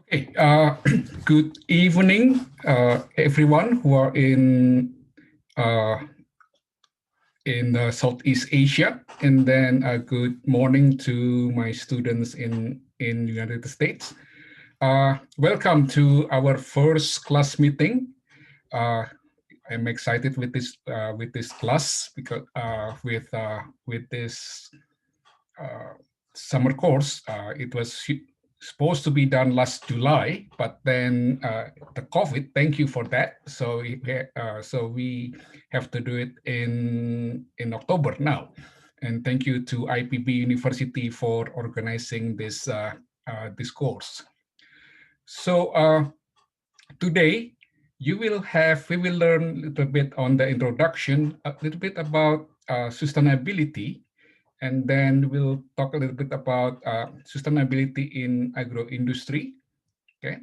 Okay, good evening, everyone who are uh, in Southeast Asia, and then good morning to my students in United States. Welcome to our first class meeting. I'm excited with this class because with this summer course. It was supposed to be done last July, but then the COVID. Thank you for that. So we have to do it in October now, and thank you to IPB University for organizing this course. So today we will learn a little bit on the introduction, a little bit about sustainability, and then we'll talk a little bit about sustainability in agro-industry. Okay,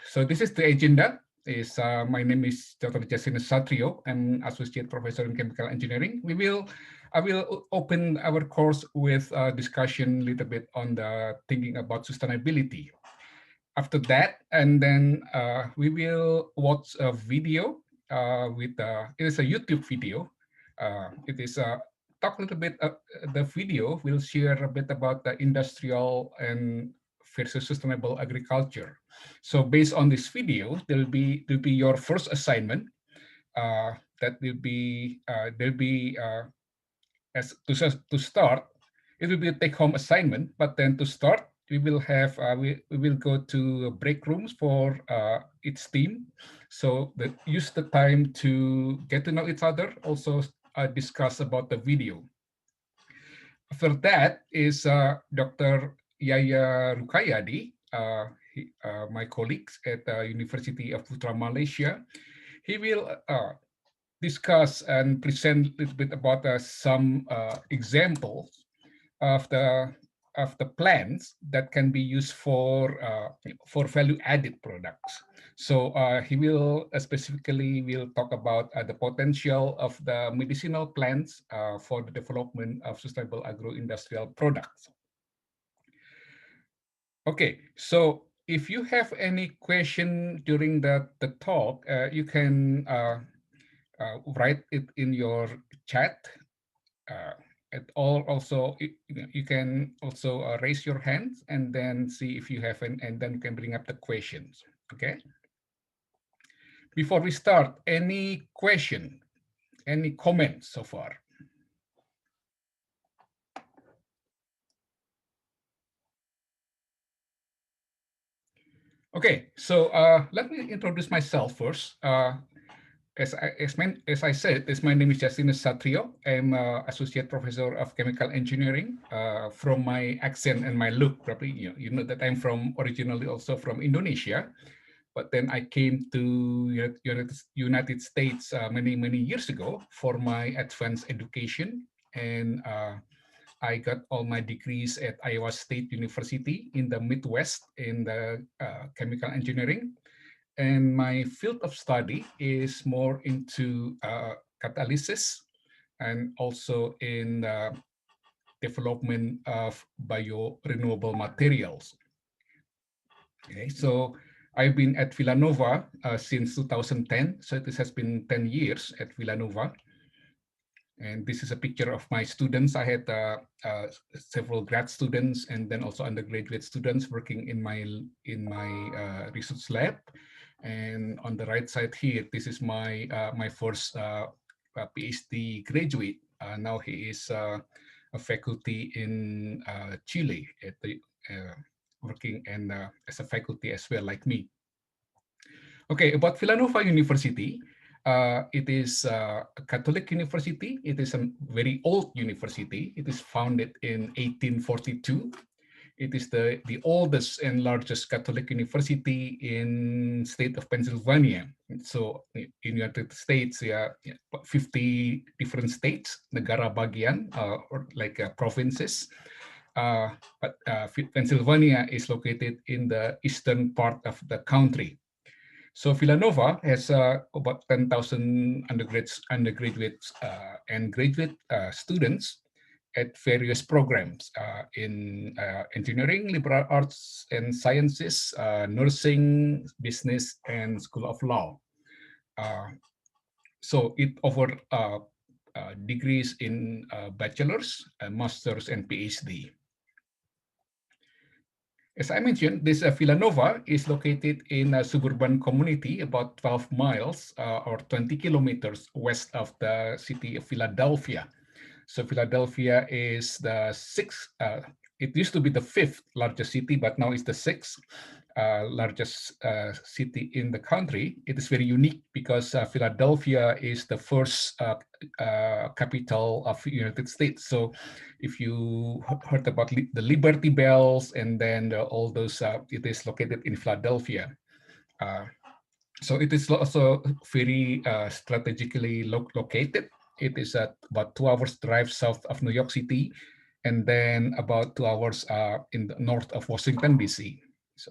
so this is the agenda. My name is Dr. Justinus Satrio. I'm Associate Professor in Chemical Engineering. I will open our course with a discussion a little bit on the thinking about sustainability. After that, and then we will watch a video it is a YouTube video. It is talk a little bit. The video will share a bit about the industrial and versus sustainable agriculture. So based on this video, there'll be your first assignment. That will be as to start. It will be a take-home assignment, but then to start, we will have we will go to break rooms for each team, so that use the time to get to know each other. Also discuss about the video. After that is Dr. Yaya Rukayadi, my colleagues at the University of Putra Malaysia. He will discuss and present a little bit about some examples of the plants that can be used for value-added products. So he will specifically will talk about the potential of the medicinal plants for the development of sustainable agro-industrial products. Okay, so if you have any question during the talk, you can write it in your chat. Also, you can also raise your hands and then see if you have and then you can bring up the questions. Okay. Before we start, any question, any comments so far? Okay, so let me introduce myself first. As I said, my name is Justinus Satrio. I'm Associate Professor of Chemical Engineering. From my accent and my look, probably you know that I'm originally also from Indonesia, but then I came to United States many years ago for my advanced education, and I got all my degrees at Iowa State University in the Midwest in the chemical engineering. And my field of study is more into catalysis and also in the development of bio-renewable materials. Okay, so I've been at Villanova since 2010, so this has been 10 years at Villanova. And this is a picture of my students. I had several grad students and then also undergraduate students working in my research lab. And on the right side here, this is my my first PhD graduate. Now he is a faculty in Chile at the working and as a faculty as well, like me. Okay, about Villanova University. It is a Catholic university. It is a very old university. It is founded in 1842. It is the oldest and largest Catholic university in state of Pennsylvania. So in United States, 50 different states, negara bagian, or like provinces. But Pennsylvania is located in the eastern part of the country. So Villanova has about 10,000 undergraduates and graduate students, at various programs in engineering, liberal arts and sciences, nursing, business, and School of Law. So it offered degrees in bachelor's, master's, and PhD. As I mentioned, this Villanova is located in a suburban community about 12 miles or 20 kilometers west of the city of Philadelphia. So Philadelphia is the sixth, it used to be the fifth largest city, but now it's the sixth largest city in the country. It is very unique because Philadelphia is the first capital of the United States. So if you heard about the Liberty Bells and then all those, it is located in Philadelphia. So it is also very strategically located. It is at about 2 hours drive south of New York City, and then about 2 hours in the north of Washington, D.C. So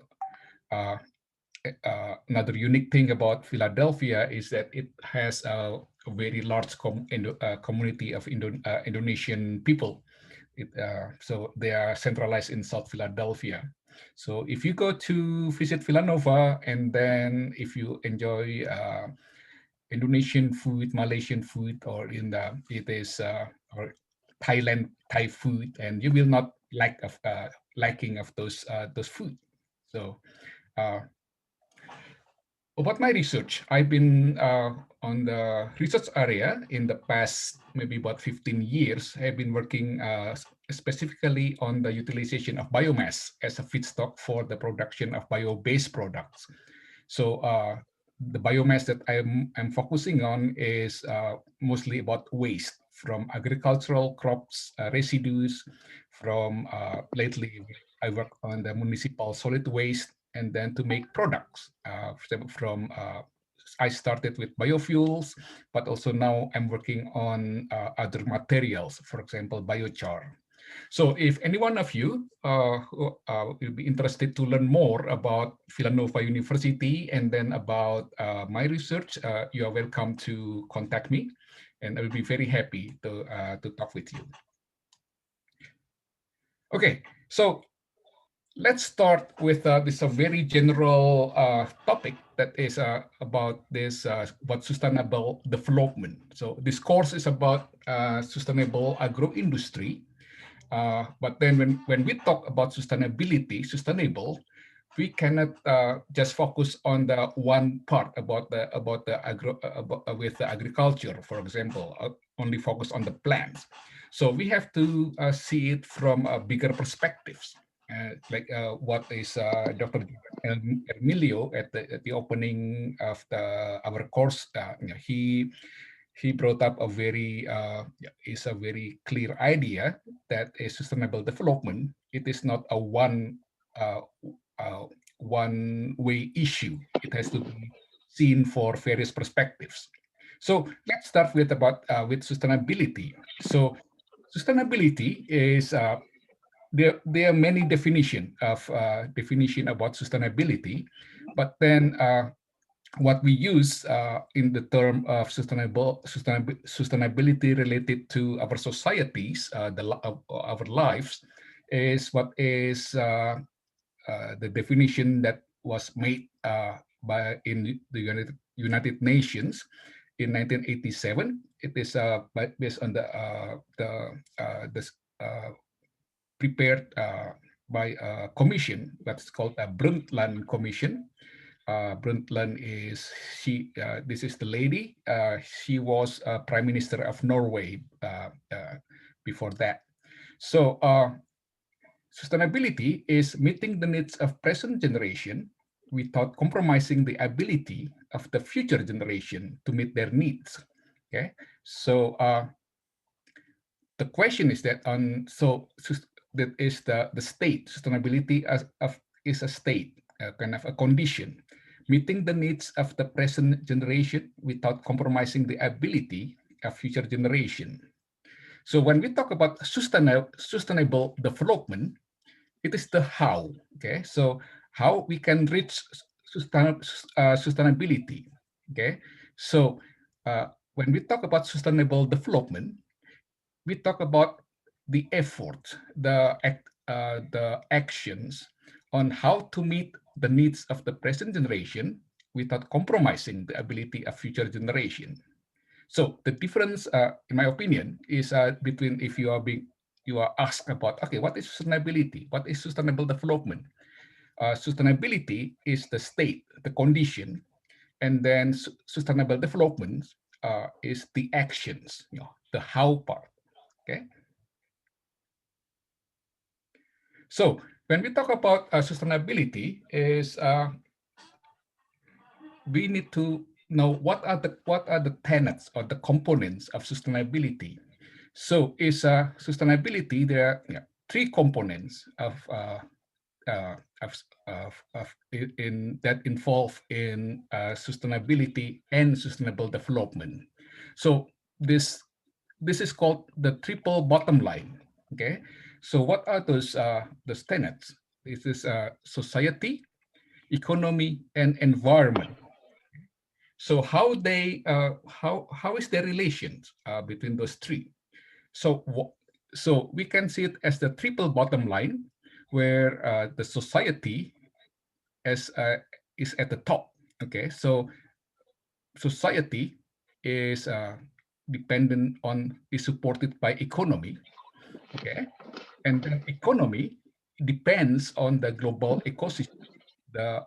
another unique thing about Philadelphia is that it has a very large community of Indonesian people. So they are centralized in South Philadelphia. So if you go to visit Villanova, and then if you enjoy Indonesian food, Malaysian food, or or Thai food, and you will not liking of those food. So about my research, I've been on the research area in the past maybe about 15 years. I've been working specifically on the utilization of biomass as a feedstock for the production of bio-based products. So the biomass that I'm focusing on is mostly about waste from agricultural crops, residues, from lately I work on the municipal solid waste, and then to make products I started with biofuels, but also now I'm working on other materials, for example, biochar. So if any one of you will be interested to learn more about Villanova University and then about my research, you are welcome to contact me, and I will be very happy to talk with you. Okay, so let's start with this very general topic that is about sustainable development. So this course is about sustainable agroindustry. But then when we talk about sustainable, we cannot just focus on the one part about the with the agriculture, for example, only focus on the plants. So we have to see it from bigger perspectives, like what is Dr. Emilio at the opening of our course. He brought up a very clear idea that a sustainable development, it is not a uh, one way issue. It has to be seen for various perspectives. So let's start with sustainability. So sustainability is there are many definition about sustainability, but then what we use in the term of sustainability related to our societies, our lives, is what is the definition that was made in the United Nations in 1987. It is based on the prepared by a commission that's called a Brundtland Commission. Brundtland is this is the lady. She was Prime Minister of Norway before that. So sustainability is meeting the needs of present generation without compromising the ability of the future generation to meet their needs. Okay, so the question is that that is the state. Sustainability is a state, kind of a condition, meeting the needs of the present generation without compromising the ability of future generation. So when we talk about sustainable development, it is the how. Okay, so how we can reach sustainability. Okay, so when we talk about sustainable development, we talk about the effort, the actions on how to meet the needs of the present generation without compromising the ability of future generation. So the difference, in my opinion, is between if you are asked about, okay, what is sustainability? What is sustainable development? Sustainability is the state, the condition, and then sustainable development is the actions, the how part. Okay. So when we talk about sustainability, is we need to know what are the tenets or the components of sustainability. So is sustainability, there are three components uh, of, in that involve in sustainability and sustainable development. So this is called the triple bottom line. Okay, so what are those tenets? This is society, economy, and environment. So how is the relations between those three? So so we can see it as the triple bottom line, where the society as is at the top. Okay, so society is dependent on is supported by economy. Okay, and then economy depends on the global ecosystem. The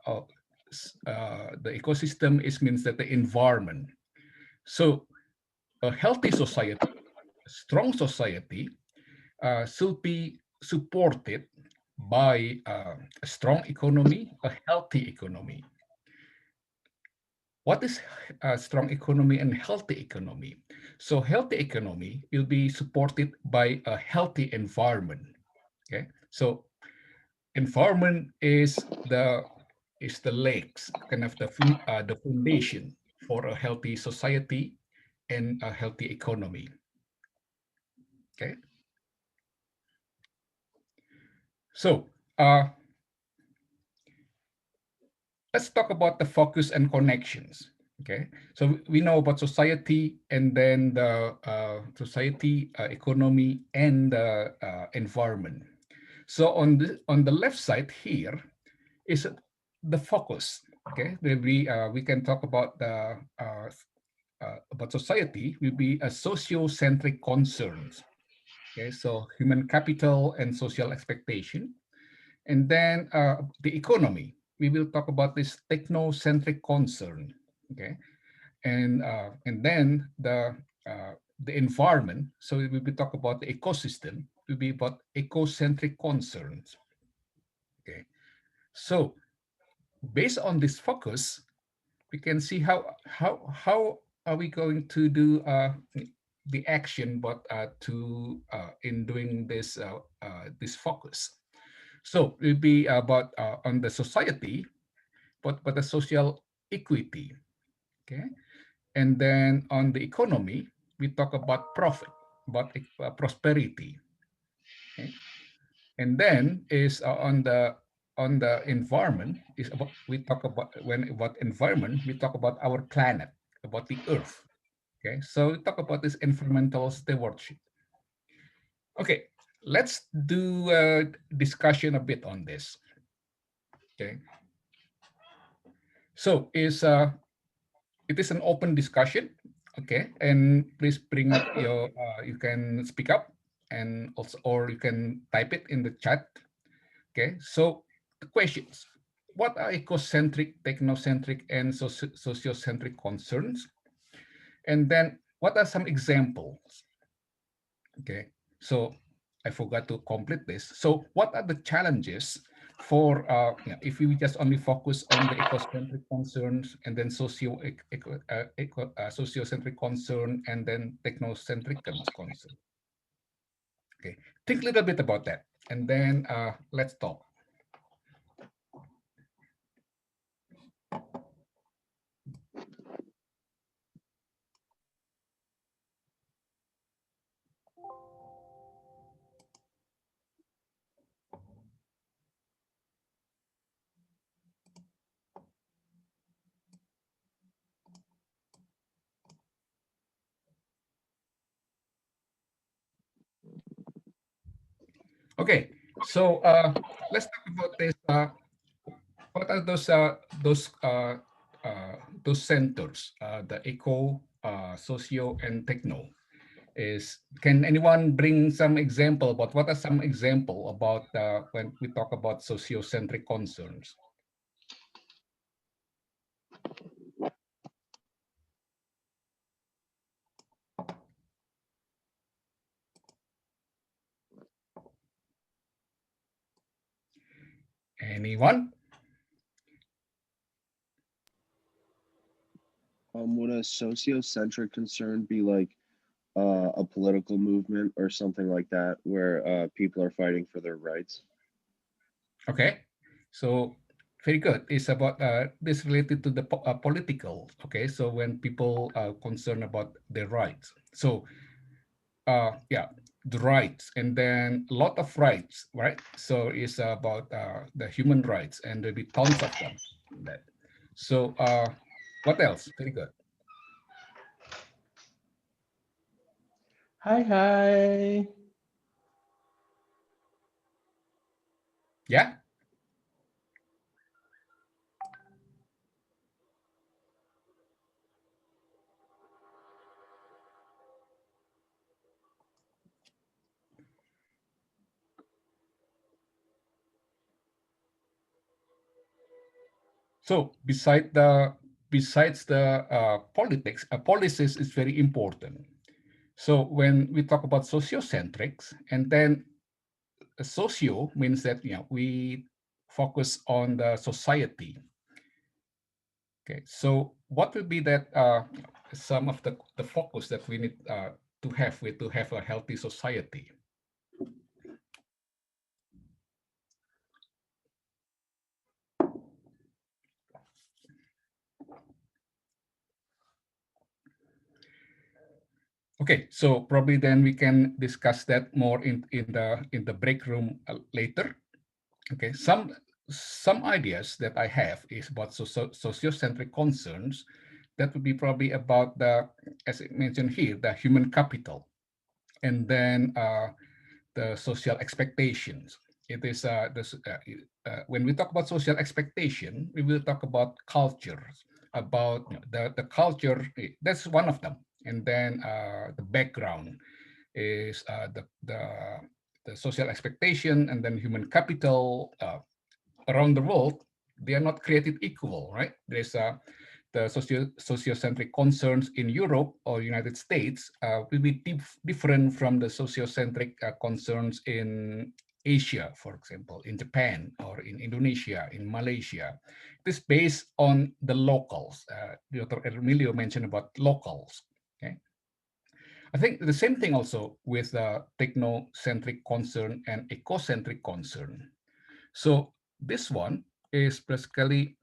ecosystem is means that the environment. So a healthy society, a strong society, should be supported by a strong economy, a healthy economy. What is a strong economy and healthy economy? So healthy economy will be supported by a healthy environment. Okay, so environment is the legs, kind of the foundation for a healthy society and a healthy economy. Okay, so let's talk about the focus and connections. Okay, so we know about society and then the society, economy, and the environment. So on the left side here is the focus. Okay, we can talk about the about society will be a socio-centric concerns. Okay, so human capital and social expectation. And then the economy, we will talk about this technocentric concern. Okay, and then the environment. So we will talk about the ecosystem. Will be about ecocentric concerns. Okay, so based on this focus, we can see how are we going to do the action, but to in doing this focus. So it will be about on the society, but the social equity. Okay, and then on the economy, we talk about profit, about prosperity. Okay, and then is on the environment is about we talk about when about environment we talk about our planet, about the earth. Okay, so we talk about this environmental stewardship. Okay, let's do a discussion a bit on this. Okay, so it is an open discussion. Okay, and please bring up your you can speak up and also or you can type it in the chat. Okay, so the questions: what are ecocentric, technocentric, and sociocentric concerns? And then what are some examples? Okay, so I forgot to complete this. So what are the challenges for if we just only focus on the ecocentric concerns and then sociocentric concern and then technocentric concern? Okay, think a little bit about that, and then let's talk. Okay, so let's talk about this. What are those centers? The eco, socio, and techno. Can anyone bring some example about what are some example about when we talk about sociocentric concerns? Anyone? Would a sociocentric concern be like a political movement or something like that, where people are fighting for their rights? Okay, so very good. It's about this related to the political. Okay, so when people are concerned about their rights, so yeah, the rights, and then a lot of rights, right? So it's about the human rights, and there'll be tons of them. That. So what else? Very good. Hi, hi. Yeah. So besides the politics, policies is very important. So when we talk about sociocentrics, and then socio means that we focus on the society. Okay, so what will be that some of the focus that we need to have a healthy society? Okay, so probably then we can discuss that more in the break room later. Okay, some ideas that I have is about sociocentric concerns. That would be probably about the, as I mentioned here, the human capital, and then the social expectations. It is when we talk about social expectation, we will talk about cultures, about the culture. That's one of them, and then the background is the social expectation, and then human capital. Around the world, they are not created equal, right? There's the sociocentric concerns in Europe or United States will be different from the sociocentric concerns in Asia, for example, in Japan or in Indonesia, in Malaysia. This is based on the locals. Dr. Emilio mentioned about locals. Okay, I think the same thing also with the technocentric concern and ecocentric concern. So this one is basically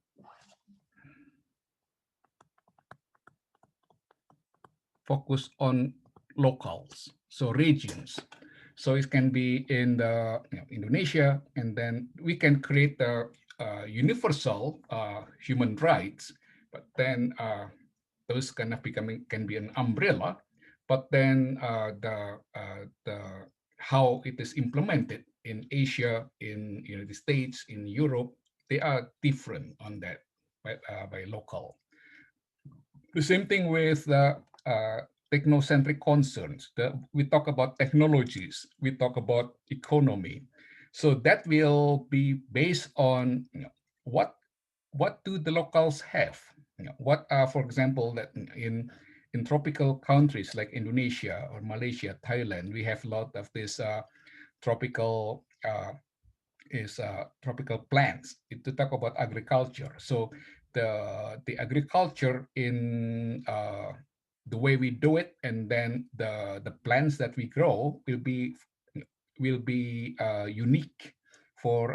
focused on locals, so regions. So it can be in the Indonesia, and then we can create the universal human rights, but then those kind of becoming can be an umbrella, but then the how it is implemented in Asia, in United States, in Europe, they are different on that by local. The same thing with technocentric concerns. We talk about technologies, we talk about economy. So that will be based on what what do the locals have? What are, for example, that in tropical countries like Indonesia or Malaysia, Thailand, we have a lot of this tropical tropical plants to talk about agriculture. So the agriculture in the way we do it, and then the plants that we grow will be unique for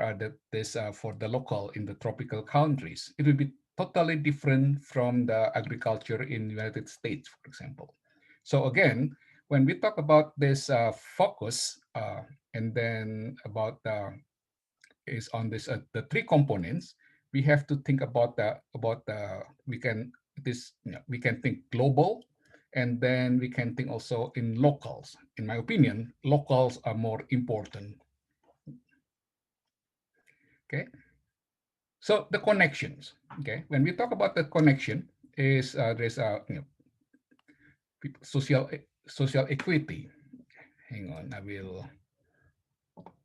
for the local in the tropical countries. It will be totally different from the agriculture in the United States, for example. So again, when we talk about this focus and then about is on this the three components, we have to think about we can this we can think global, and then we can think also in locals. In my opinion, locals are more important. Okay, so the connections. Okay, when we talk about the connection, is there's social equity. Hang on, I will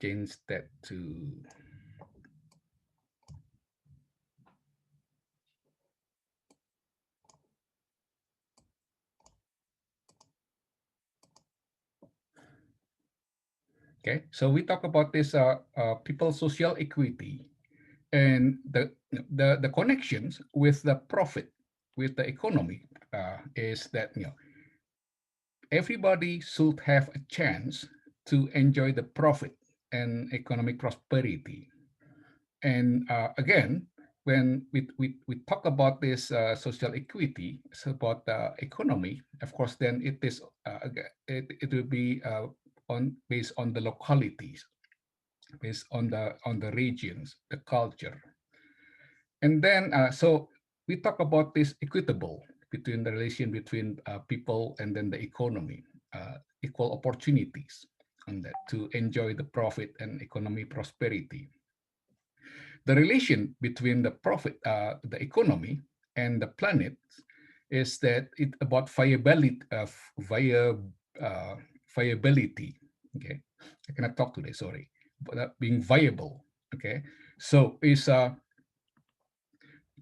change that to okay. So we talk about this people social equity and the connections with the profit, with the economy, is that everybody should have a chance to enjoy the profit and economic prosperity. And again, when we talk about this social equity, it's about the economy. Of course, then it will be on based on the localities, based on the regions, the culture. And then, so we talk about this equitable between the relation between people and then the economy, equal opportunities on that to enjoy the profit and economy prosperity. The relation between the profit, the economy and the planet is that it about viability, uh, viability. Okay, I cannot talk today. Sorry, but being viable. Okay, so is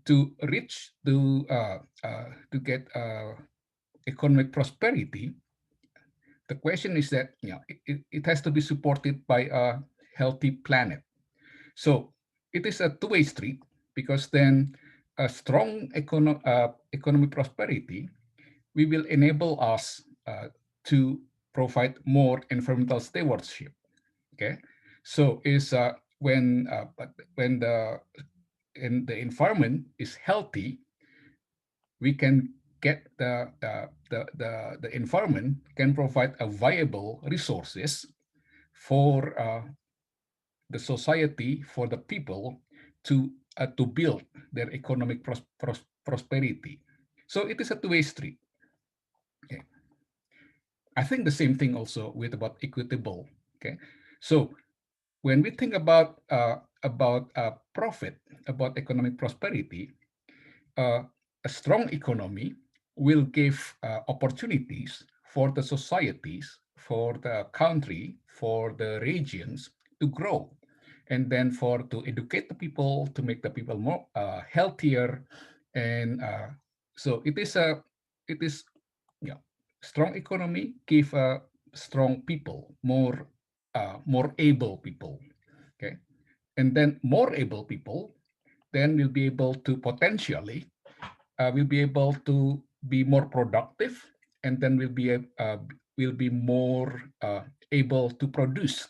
to reach to get economic prosperity. The question is that it has to be supported by a healthy planet. So it is a two-way street because then a strong economic prosperity we will enable us to provide more environmental stewardship. Okay, so is when the environment is healthy, we can get the environment can provide a viable resources for the society, for the people to build their economic prosperity. So it is a two-way street. Okay. I think the same thing also with about equitable. Okay, so when we think about profit, about economic prosperity, uh, a strong economy will give opportunities for the societies, for the country, for the regions to grow, and then for to educate the people, to make the people more healthier, and so it is yeah, strong economy give strong people, more able people, okay, and then more able people then will be able to potentially will be able to be more productive, and then will be more able to produce,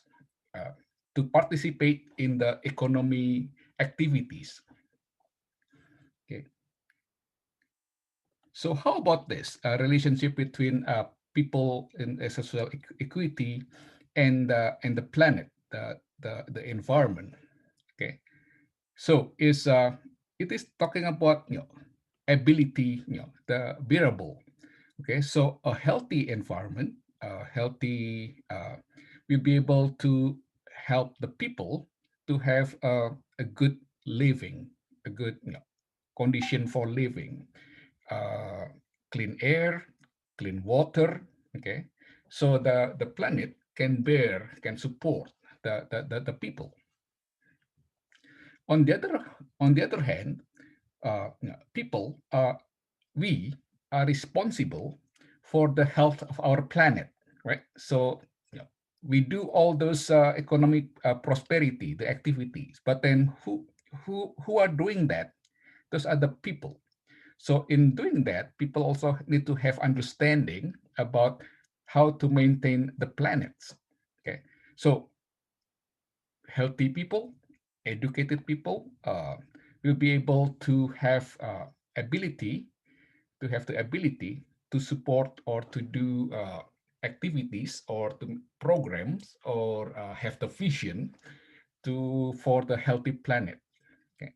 uh, to participate in the economy activities. Okay, so how about this relationship between people in social equity and the planet, the environment? Okay, so it is talking about ability, the bearable. Okay, so a healthy environment, will be able to help the people to have a good living, a good condition for living, uh, clean air, clean water. Okay, so the planet can support the people. On the other hand, people we are responsible for the health of our planet, right? So we do all those economic prosperity, the activities, but then who are doing that? Those are the people. So in doing that, people also need to have understanding about how to maintain the planets. Okay, so healthy people, educated people will be able to have ability to have the ability to support or to do activities or to programs or have the vision to for the healthy planet. Okay,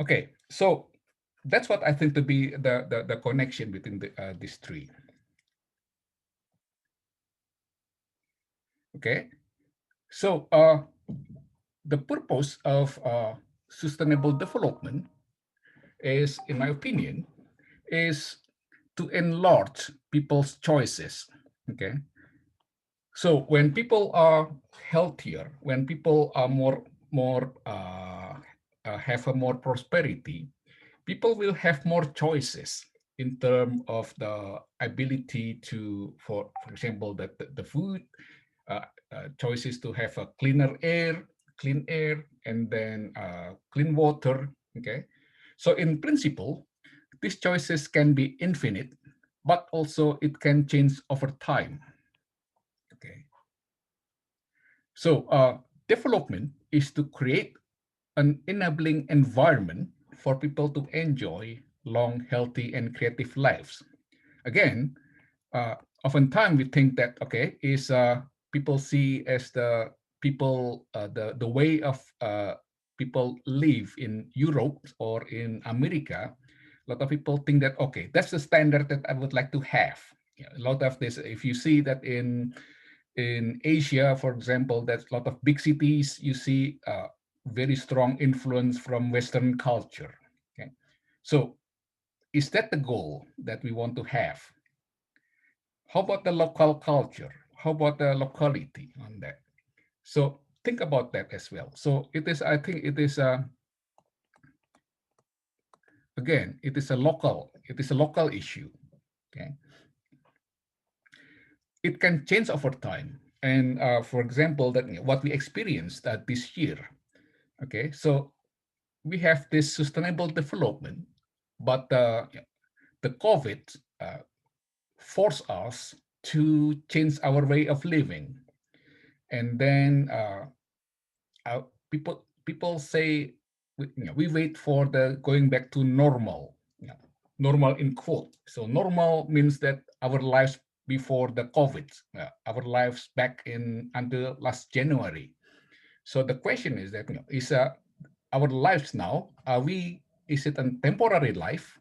okay, so that's what I think to be the connection between these three. Okay, so the purpose of sustainable development is, in my opinion, is to enlarge people's choices. Okay, so when people are healthier, when people are more have a more prosperity, people will have more choices in terms of the ability to, for example, the food, choices to have a clean air, and then clean water. Okay, so in principle, these choices can be infinite, but also it can change over time. Okay, so development is to create an enabling environment for people to enjoy long, healthy, and creative lives. Again, oftentimes we think that okay is people see as the people the way of people live in Europe or in America. A lot of people think that okay, that's the standard that I would like to have. Yeah, a lot of this, if you see that in Asia, for example, that's a lot of big cities, you see very strong influence from Western culture. Okay, so is that the goal that we want to have? How about the local culture? How about the locality on that? So think about that as well. So it is, I think it is again, it is a local issue. Okay, it can change over time. And for example, that what we experienced this year. Okay, so we have this sustainable development, but the COVID forced us to change our way of living, and then people say we wait for the going back to normal, normal in quote. So normal means that our lives before the COVID, our lives back in until last January. So the question is that is our lives now, are we, is it a temporary life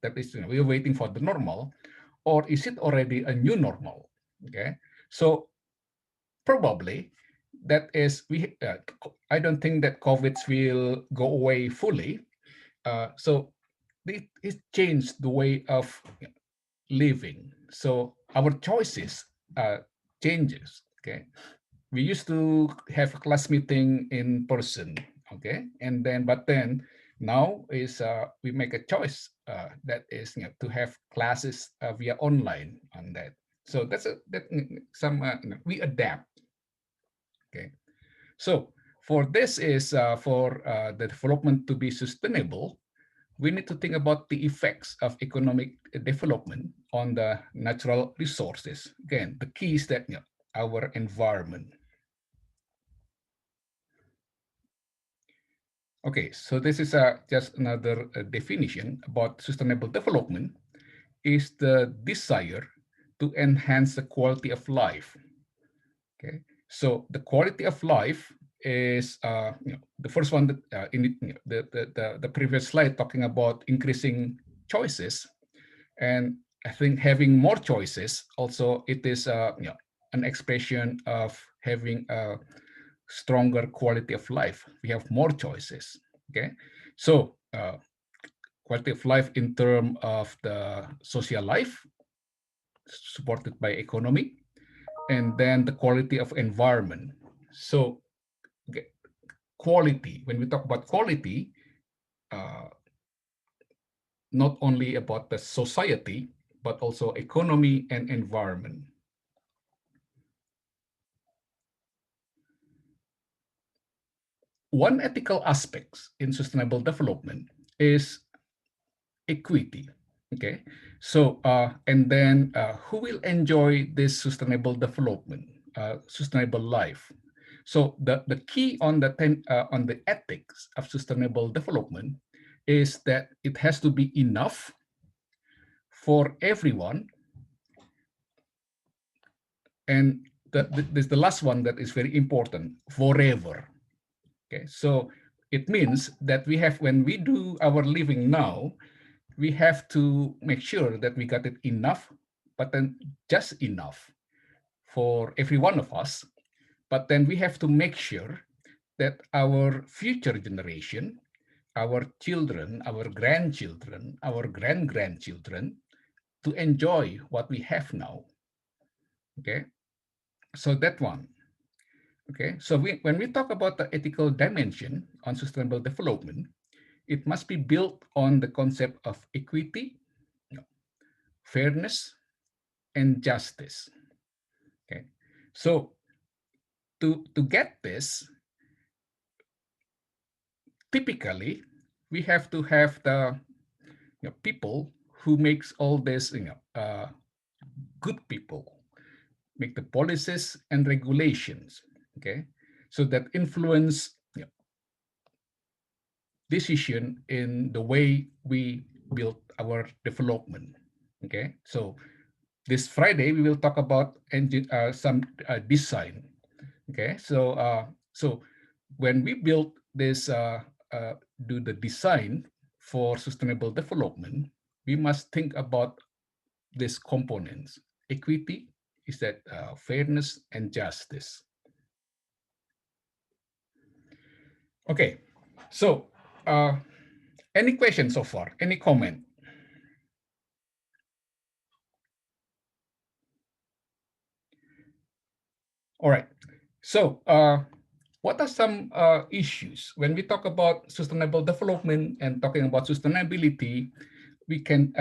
that is we're waiting for the normal, or is it already a new normal? Okay, so probably that is I don't think that COVID will go away fully. So it changed the way of living. So our choices changes. Okay, we used to have a class meeting in person. Okay, and then but then now is we make a choice that is to have classes via online on that. So that's that some we adapt. Okay, so for this is for the development to be sustainable, we need to think about the effects of economic development on the natural resources. Again, the key is that our environment. Okay, so this is just another definition about sustainable development is the desire to enhance the quality of life. Okay, so the quality of life is the first one that in the previous slide talking about increasing choices, and I think having more choices also it is an expression of having a stronger quality of life. We have more choices. Okay, so quality of life in terms of the social life supported by economy, and then the quality of environment. So okay, quality, when we talk about quality, uh, not only about the society, but also economy and environment. One ethical aspect in sustainable development is equity. Okay, so and then who will enjoy this sustainable development, sustainable life? So the key on on the ethics of sustainable development is that it has to be enough for everyone, and this the last one that is very important, forever. Okay, so it means that we have, when we do our living now, we have to make sure that we got it enough, but then just enough for every one of us. But then we have to make sure that our future generation, our children, our grandchildren, our grand-grandchildren, to enjoy what we have now. Okay, so that one. Okay, so when we talk about the ethical dimension on sustainable development, it must be built on the concept of equity, fairness, and justice. Okay, so to get this, typically we have to have the people who makes all this, good people make the policies and regulations. Okay, so that influence decision in the way we build our development. Okay, so this Friday we will talk about some design. Okay, so when we build this, do the design for sustainable development, we must think about these components. Equity is that fairness and justice. Okay, so any questions so far? Any comment? All right. So what are some issues when we talk about sustainable development and talking about sustainability? We can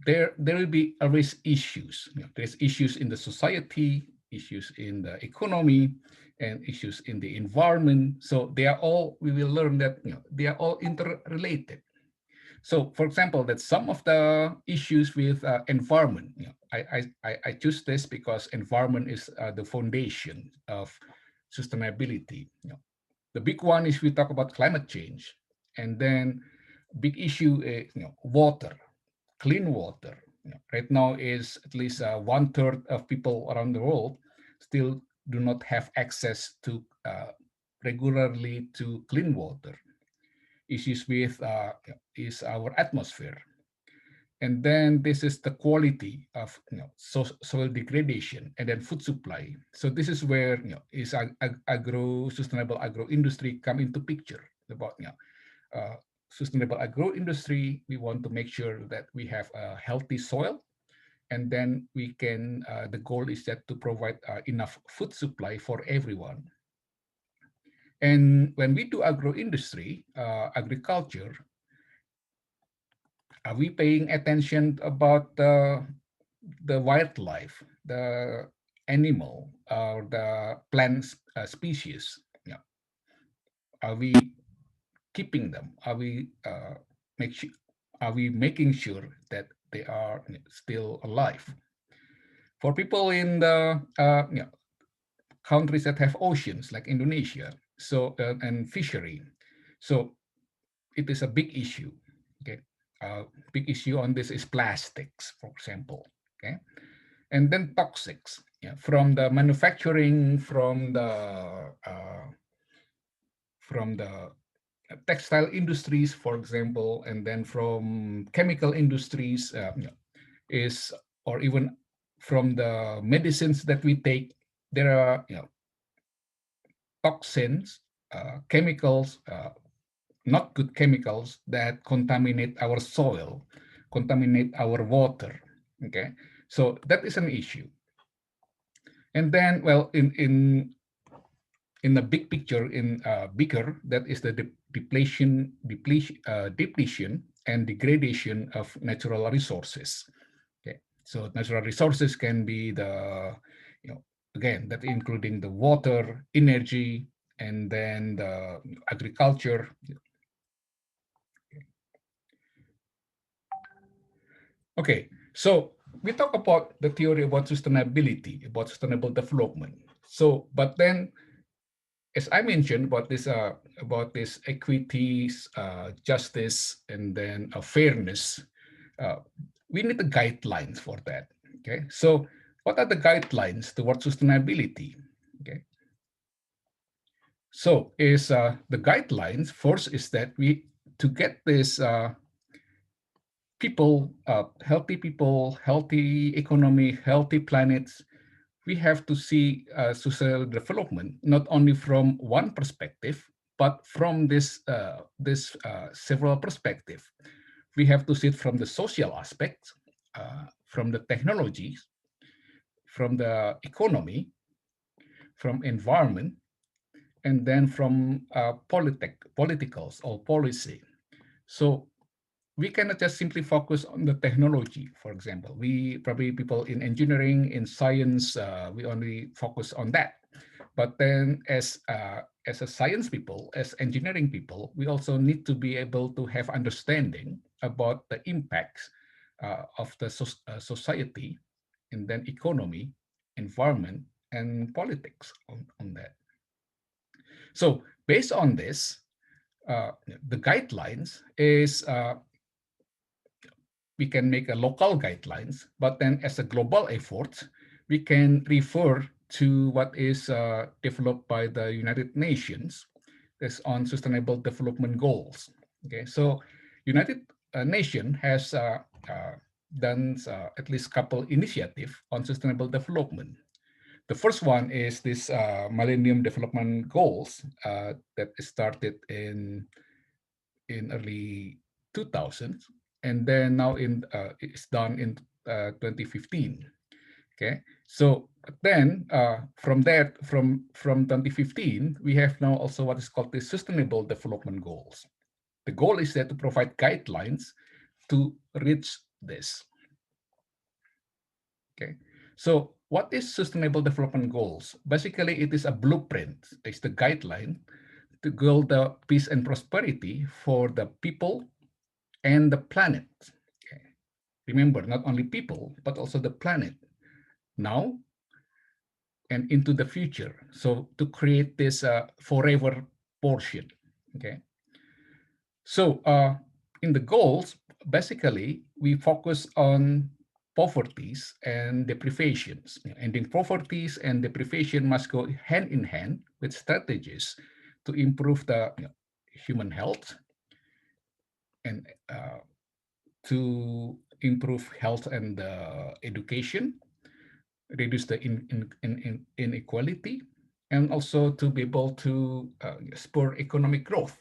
there will be always issues. There's issues in the society, issues in the economy, and issues in the environment. So they are all, we will learn that they are all interrelated. So, for example, that some of the issues with environment, I choose this because environment is the foundation of sustainability. The big one is we talk about climate change, and then big issue is water, clean water. Right now is at least 1/3 of people around the world still do not have access to regularly to clean water. Issues with is our atmosphere, and then this is the quality of soil degradation, and then food supply. So this is where is sustainable agro industry come into picture. About sustainable agro industry, we want to make sure that we have a healthy soil, and then we can the goal is that to provide enough food supply for everyone. And when we do agro industry, agriculture, are we paying attention about the wildlife, the animal, or the plant species? Are we keeping them? Are we make sure, are we making sure that they are still alive? For people in the countries that have oceans like Indonesia, so and fishery, so it is a big issue. Okay, big issue on this is plastics, for example. Okay, and then toxics, from the manufacturing, from the textile industries, for example, and then from chemical industries, is or even from the medicines that we take. There are toxins, chemicals, not good chemicals that contaminate our soil, contaminate our water. Okay, so that is an issue. And then, well, in the big picture, in bigger, that is the depletion and degradation of natural resources. Okay, so natural resources can be the, again, that including the water, energy, and then the agriculture. Okay, so we talk about the theory about sustainability, about sustainable development. So, but then, as I mentioned about this equities, justice, and then fairness, uh, we need the guidelines for that. Okay, so what are the guidelines towards sustainability? Okay, so is the guidelines first is that we to get this people, healthy economy, healthy planets. we have to see social development not only from one perspective, but from this several perspective. We have to see it from the social aspects, from the technologies, from the economy, from environment, and then from politicals or policy. So we cannot just simply focus on the technology. For example, we probably people in engineering, in science, we only focus on that. But then as a science people, as engineering people, we also need to be able to have understanding about the impacts of the society, and then economy, environment, and politics on that. So based on this, the guidelines is we can make a local guidelines, but then as a global effort, we can refer to what is developed by the United Nations. That's on Sustainable Development Goals. Okay, so United Nation has done at least couple initiative on sustainable development. The first one is this Millennium Development Goals that started in early 2000s, and then now it's done in 2015. Okay, so then from there, from 2015, we have now also what is called the Sustainable Development Goals. The goal is that to provide guidelines to reach this. Okay, so what is Sustainable Development Goals? Basically, it is a blueprint. It's the guideline to build the peace and prosperity for the people and the planet. Okay. Remember, not only people, but also the planet now and into the future. So to create this forever portion. Okay. So in the goals, basically, we focus on poverties and deprivations. Ending poverties and deprivation must go hand in hand with strategies to improve the human health and to improve health and education, reduce the inequality, and also to be able to spur economic growth.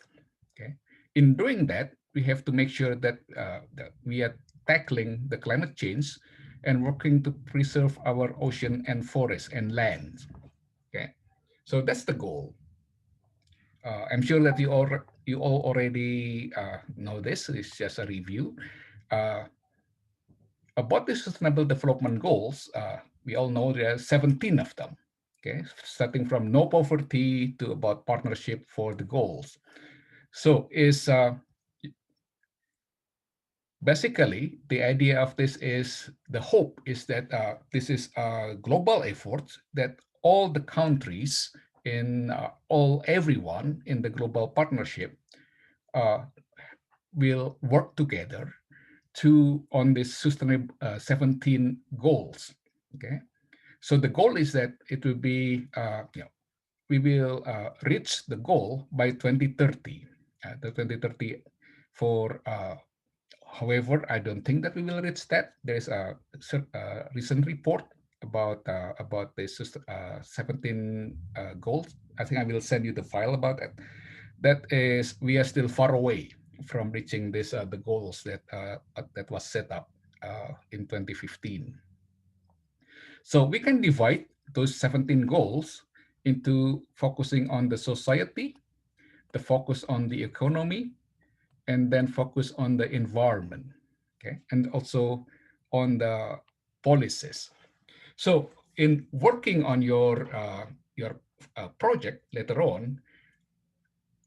Okay, in doing that, we have to make sure that we are tackling the climate change and working to preserve our ocean and forests and lands. Okay, so that's the goal. I'm sure that you all already know this. It's just a review. Uh, about the Sustainable Development Goals, we all know there are 17 of them. Okay, starting from no poverty to about partnership for the goals. So is basically the idea of this is the hope is that this is a global effort that all the countries in all everyone in the global partnership uh, will work together to on this sustainable 17 goals. Okay, so the goal is that it will be we will reach the goal by 2030. The 2030 for however, I don't think that we will reach that. There's a recent report about this 17 goals. I think I will send you the file about it. That is, we are still far away from reaching this the goals that was set up in 2015. So we can divide those 17 goals into focusing on the society, the focus on the economy, and then focus on the environment, okay, and also on the policies. So in working on your project later on,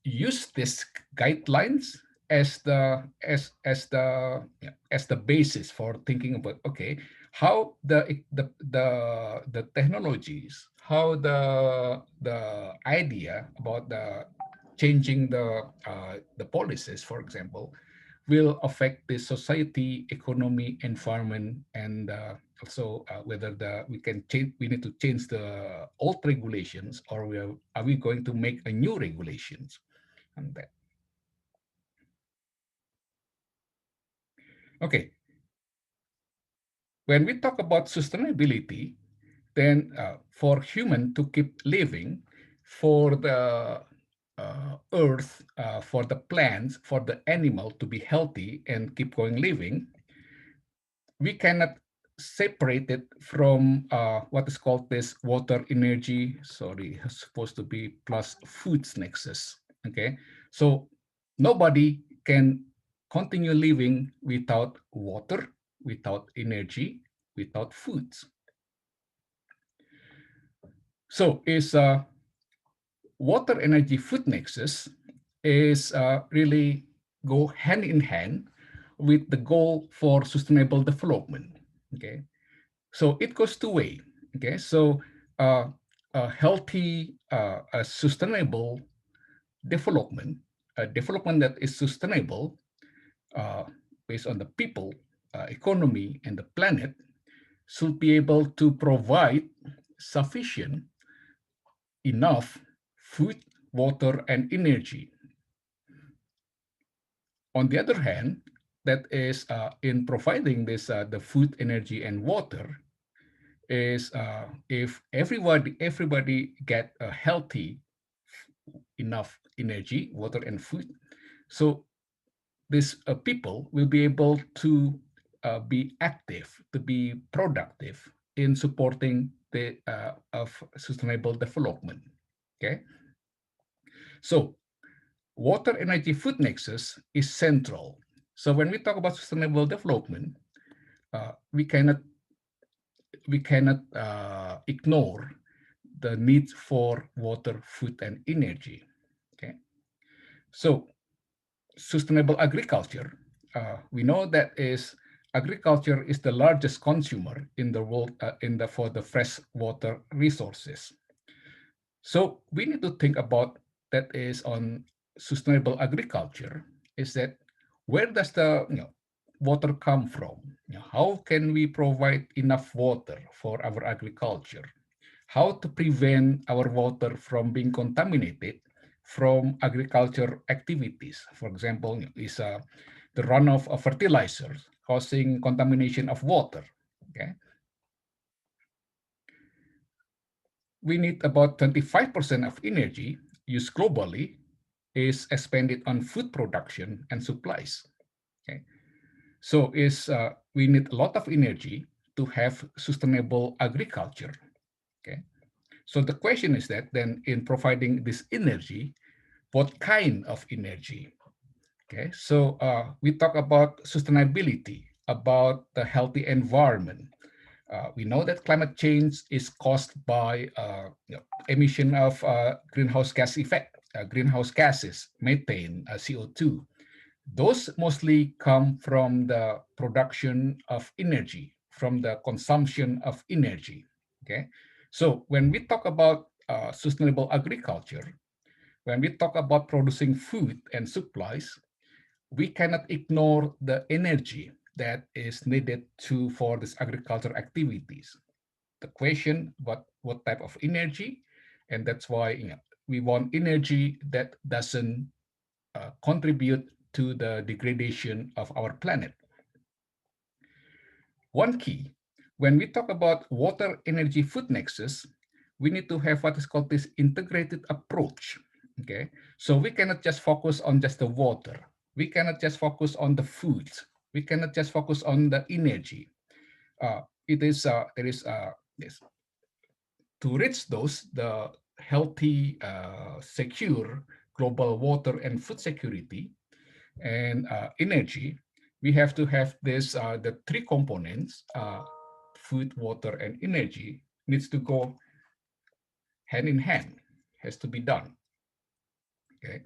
use these guidelines as the basis for thinking about, okay, how the technologies, how the idea about the changing the policies, for example, will affect the society, economy, environment, and also whether we can change. We need to change the old regulations, or are we going to make a new regulations on that? Okay, when we talk about sustainability, then for human to keep living, for the earth, for the plants, for the animal to be healthy and keep going living, we cannot separate it from what is called this water energy. Sorry, it's supposed to be plus foods nexus. Okay, so nobody can continue living without water, without energy, without foods. So is water energy food nexus is really go hand in hand with the goal for sustainable development. Okay, so it goes two way. Okay, so uh, a healthy, a sustainable development, a development that is sustainable uh, based on the people, economy, and the planet should be able to provide sufficient enough food, water, and energy. On the other hand, that is in providing this the food, energy, and water is if everybody get a healthy enough energy, water, and food, so these people will be able to be active, to be productive in supporting the of sustainable development. Okay, so water, energy, food nexus is central. So when we talk about sustainable development, we cannot ignore the need for water, food, and energy. Okay, so sustainable agriculture, we know that is agriculture is the largest consumer in the world in the for the fresh water resources. So we need to think about that is on sustainable agriculture is that where does the water come from? How can we provide enough water for our agriculture? How to prevent our water from being contaminated from agriculture activities? For example, is the runoff of fertilizers causing contamination of water. Okay, we need about 25% of energy used globally is expended on food production and supplies. Okay, so is we need a lot of energy to have sustainable agriculture. Okay, so the question is that then in providing this energy, what kind of energy? Okay, so we talk about sustainability, about the healthy environment. We know that climate change is caused by emission of greenhouse gas effect, greenhouse gases, methane, CO2. Those mostly come from the production of energy, from the consumption of energy. Okay, so when we talk about sustainable agriculture, when we talk about producing food and supplies, we cannot ignore the energy that is needed to for these agriculture activities. The question, what type of energy, and that's why we want energy that doesn't contribute to the degradation of our planet. One key, when we talk about water, energy, food nexus, we need to have what is called this integrated approach. Okay, so we cannot just focus on just the water. We cannot just focus on the foods. We cannot just focus on the energy. It is there is yes, to reach those the healthy, secure global water and food security and energy, we have to have this the three components: food, water, and energy needs to go hand in hand. Has to be done. Okay.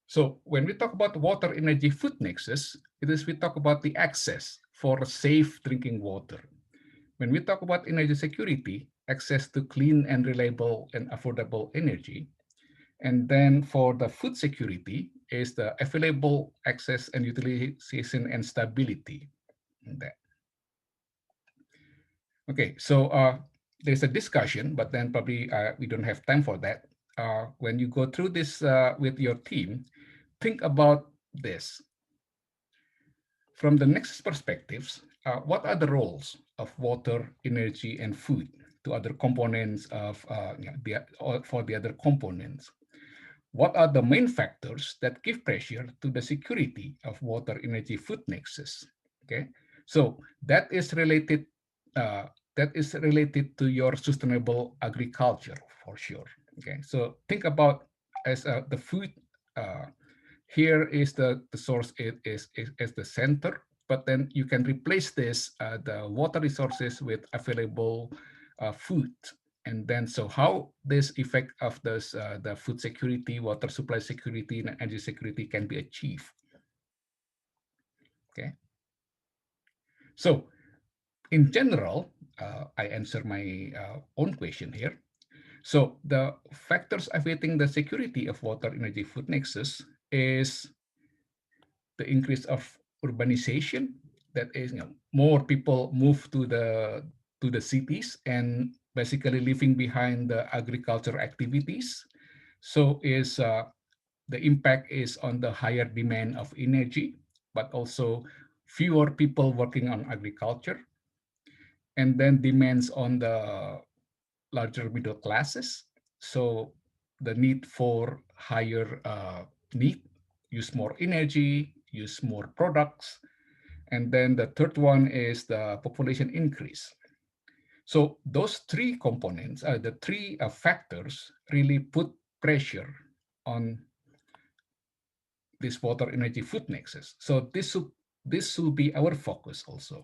So when we talk about water, energy, food nexus, it is we talk about the access for safe drinking water. When we talk about energy security, access to clean and reliable and affordable energy. And then for the food security is the available access and utilization and stability. Okay, so there's a discussion, but then probably we don't have time for that. When you go through this with your team, think about this. From the next perspectives, what are the roles of water, energy, and food to other components of for the other components? What are the main factors that give pressure to the security of water, energy, food nexus? Okay, so that is related. To your sustainable agriculture for sure. Okay, so think about as the food. Uh, Here is the source is the center, but then you can replace this the water resources with available food. And then so how this effect of this the food security, water supply security, and energy security can be achieved. Okay, so in general, I answer my own question here. So the factors affecting the security of water, energy, food nexus is the increase of urbanization. That is, more people move to the cities and basically leaving behind the agriculture activities. So is the impact is on the higher demand of energy, but also fewer people working on agriculture, and then demands on the larger middle classes. So the need for higher need, use more energy, use more products. And then the third one is the population increase. So those three components, the three factors really put pressure on this water, energy, food nexus. So this will be our focus also.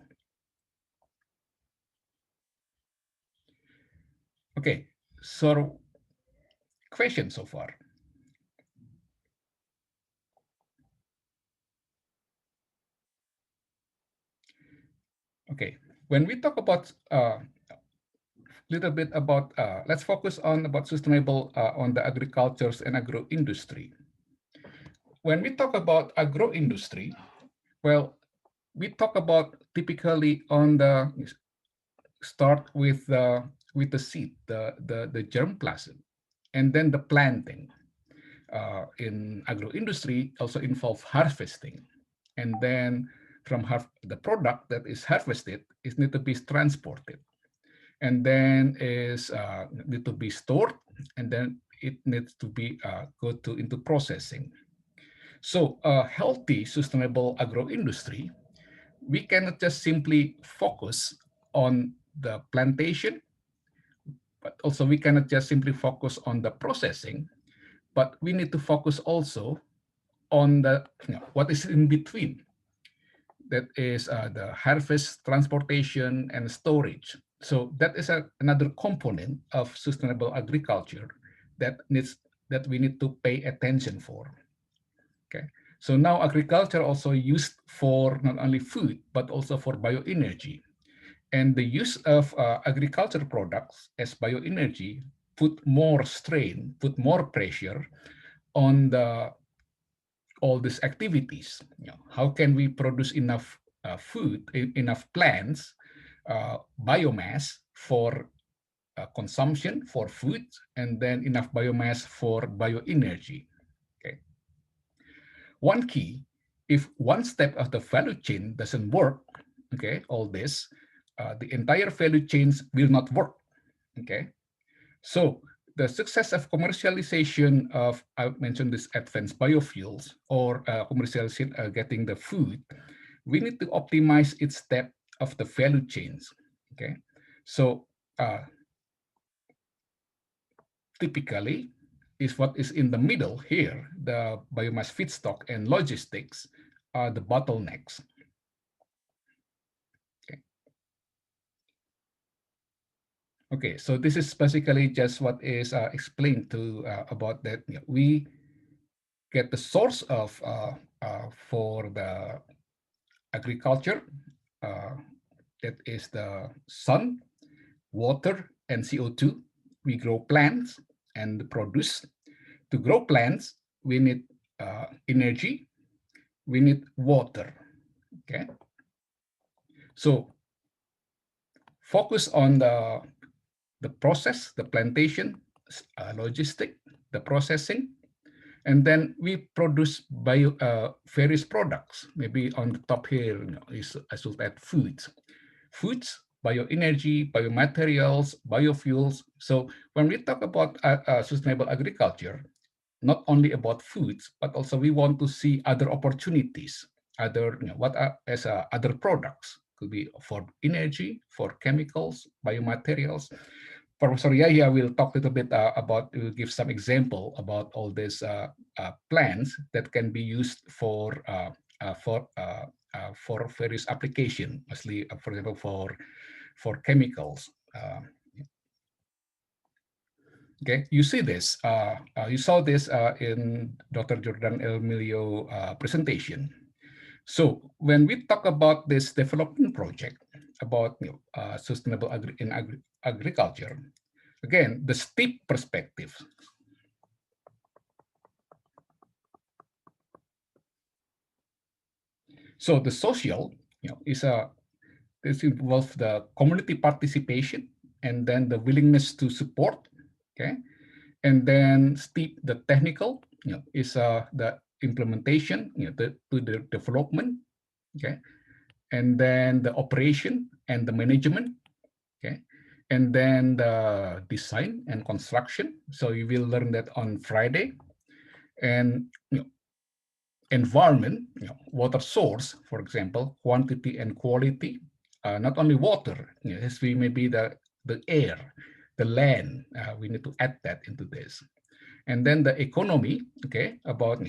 Okay, so question so far. Okay, when we talk about little bit about let's focus on about sustainable on the agricultures and agro industry. When we talk about agro industry, well, we talk about typically on the start with the seed, the germplasm, and then the planting. In agro industry also involve harvesting, and then from the product that is harvested is need to be transported, and then is need to be stored, and then it needs to be go to into processing. So a healthy, sustainable agro-industry, we cannot just simply focus on the plantation, but also we cannot just simply focus on the processing, but we need to focus also on the what is in between. That is the harvest, transportation, and storage. So that is another component of sustainable agriculture that needs that we need to pay attention for. Okay. So now agriculture also used for not only food but also for bioenergy, and the use of agriculture products as bioenergy put more strain, put more pressure on the all these activities. How can we produce enough food, enough plants, biomass for consumption for food, and then enough biomass for bioenergy. Okay. One key, if one step of the value chain doesn't work, okay, all this, the entire value chains will not work. Okay. So the success of commercialization of, I mentioned this advanced biofuels or commercialization, getting the food, we need to optimize each step of the value chains. Okay, so typically is what is in the middle here, the biomass feedstock and logistics are the bottlenecks. Okay. Okay, so this is basically just what is explained to about that. We get the source of for the agriculture, uh, that is the sun, water, and CO2. We grow plants and produce. To grow plants, we need energy, we need water. Okay, so focus on the process, the plantation, logistic, the processing, And then we produce various products. Maybe on the top here, is I should add foods, bioenergy, biomaterials, biofuels. So when we talk about sustainable agriculture, not only about foods, but also we want to see other opportunities, other what are as other products could be for energy, for chemicals, biomaterials. Professor Yaya will talk a little bit will give some example about all these plants that can be used uh, for uh, for various application, mostly, for example, for chemicals. Okay, you see this. You saw this in Dr. Jordan Elmilio presentation. So when we talk about this development project about sustainable agriculture, again, the steep perspective. So the social, this involves the community participation and then the willingness to support. Okay, and then steep the technical, is the implementation, to the development. Okay, and then the operation and the management. Okay, and then the design and construction. So you will learn that on Friday. And environment, water source, for example, quantity and quality. Not only water, as we maybe the air, the land. We need to add that into this. And then the economy, okay, about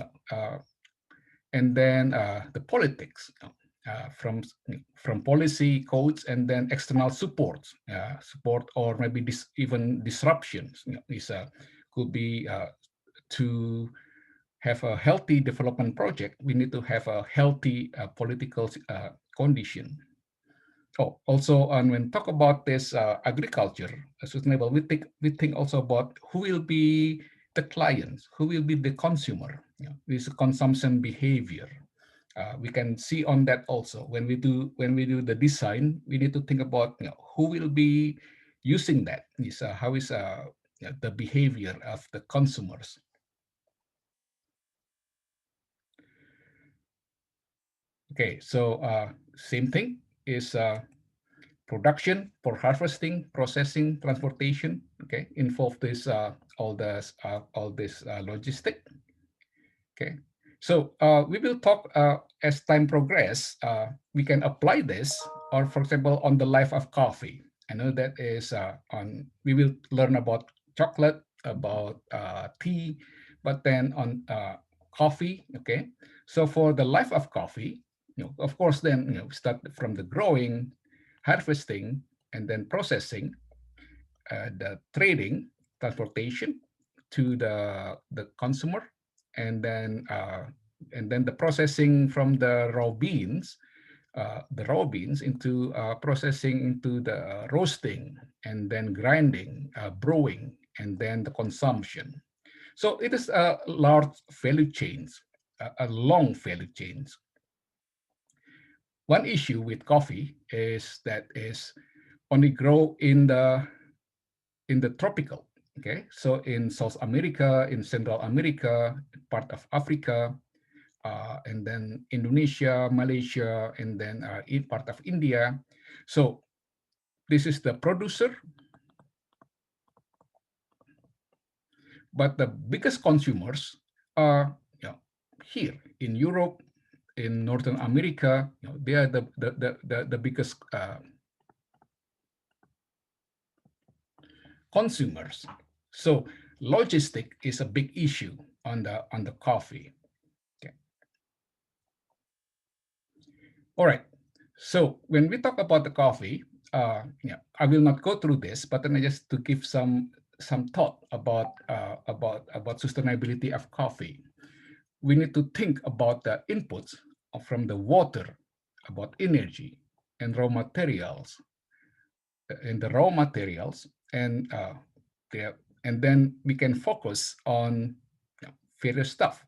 and then the politics, from policy codes, and then external support, or maybe even disruptions. Is could be to have a healthy development project. We need to have a healthy political condition. Oh, also, when talk about this agriculture, sustainable, we think also about who will be the clients, who will be the consumer. This consumption behavior. We can see on that also when we do the design. We need to think about who will be using that. How is the behavior of the consumers. Okay, so same thing is production for harvesting, processing, transportation. Okay, involve this all this logistic. Okay, so we will talk as time progress. We can apply this, or for example, on the life of coffee. I know that is on. We will learn about chocolate, about tea, but then on coffee. Okay, so for the life of coffee, of course, then start from the growing, harvesting, and then processing, the trading, transportation to the consumer, and then the processing from the raw beans into processing into the roasting, and then grinding, brewing, and then the consumption. So it is a large value chains, a long value chains. One issue with coffee is that is only grow in the tropical. Okay, so in South America, in Central America, part of Africa, and then Indonesia, Malaysia, and then in part of India. So this is the producer, but the biggest consumers are here in Europe, in Northern America. They are the biggest consumers. So logistic is a big issue on the coffee. Okay. All right. So when we talk about the coffee, I will not go through this, but then just to give some thought about sustainability of coffee. We need to think about the inputs from the water, about energy and raw materials, and and then we can focus on various stuff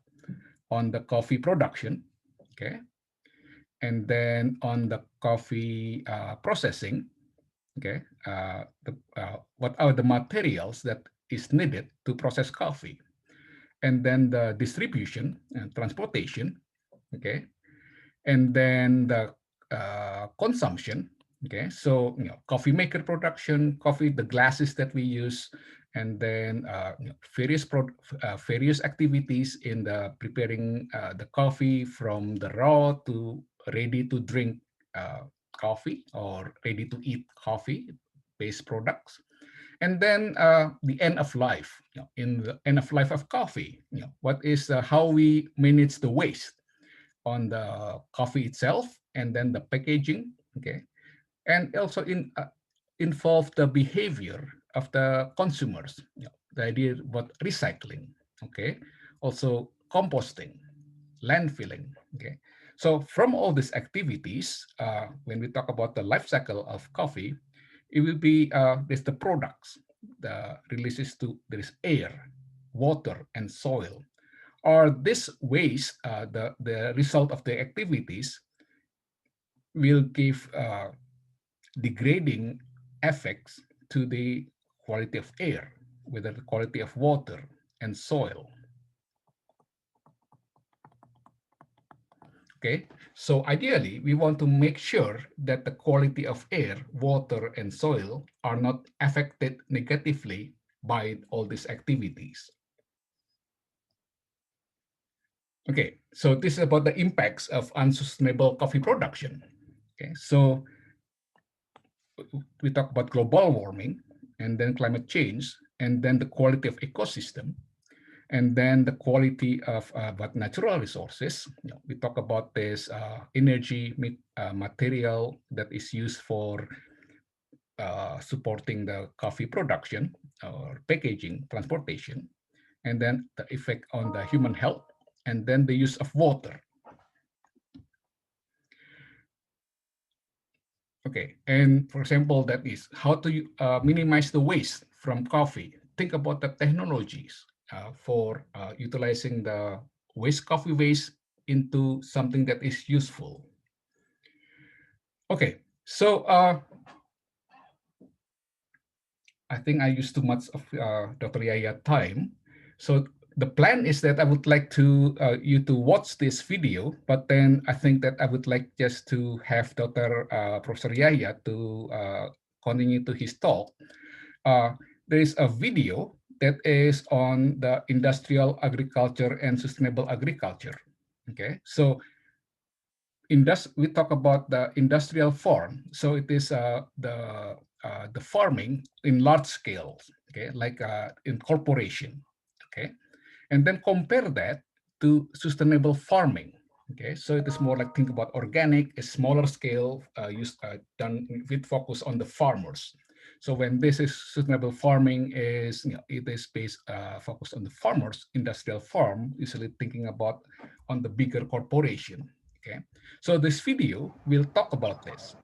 on the coffee production, okay, and then on the coffee processing, okay, what are the materials that is needed to process coffee, and then the distribution and transportation, okay, and then the consumption. Okay, so coffee maker production, coffee, the glasses that we use, and then various activities in the preparing the coffee from the raw to ready to drink coffee or ready to eat coffee based products, and then the end of life. In the end of life of coffee, what is how we manage the waste on the coffee itself, and then the packaging, okay, and also involve the behavior of the consumers. The idea about recycling, okay, also composting, landfilling, okay. So from all these activities, when we talk about the life cycle of coffee, it will be there's the products, the releases to there is air, water, and soil. Or this waste, the result of the activities will give degrading effects to the quality of air, whether the quality of water and soil. Okay, so ideally, we want to make sure that the quality of air, water, and soil are not affected negatively by all these activities. Okay, so this is about the impacts of unsustainable coffee production. Okay, so we talk about global warming, and then climate change, and then the quality of ecosystem, and then the quality of but natural resources. We talk about this energy material that is used for supporting the coffee production or packaging, transportation, and then the effect on the human health, and then the use of water. Okay, and for example, that is how to minimize the waste from coffee. Think about the technologies for utilizing the coffee waste into something that is useful. Okay, so I think I used too much of Dr. Yaya time. So the plan is that I would like to you to watch this video, but then I think that I would like just to have Dr. Professor Yaya to continue to his talk. Uh, there is a video that is on the industrial agriculture and sustainable agriculture. Okay, so we talk about the industrial farm. So it is the farming in large scale, okay, like in corporation, okay, and then compare that to sustainable farming. Okay, so it is more like think about organic, a smaller scale, done with focus on the farmers. So when this is sustainable farming is it is based focused on the farmers, industrial farm, usually thinking about on the bigger corporation. Okay, so this video will talk about this.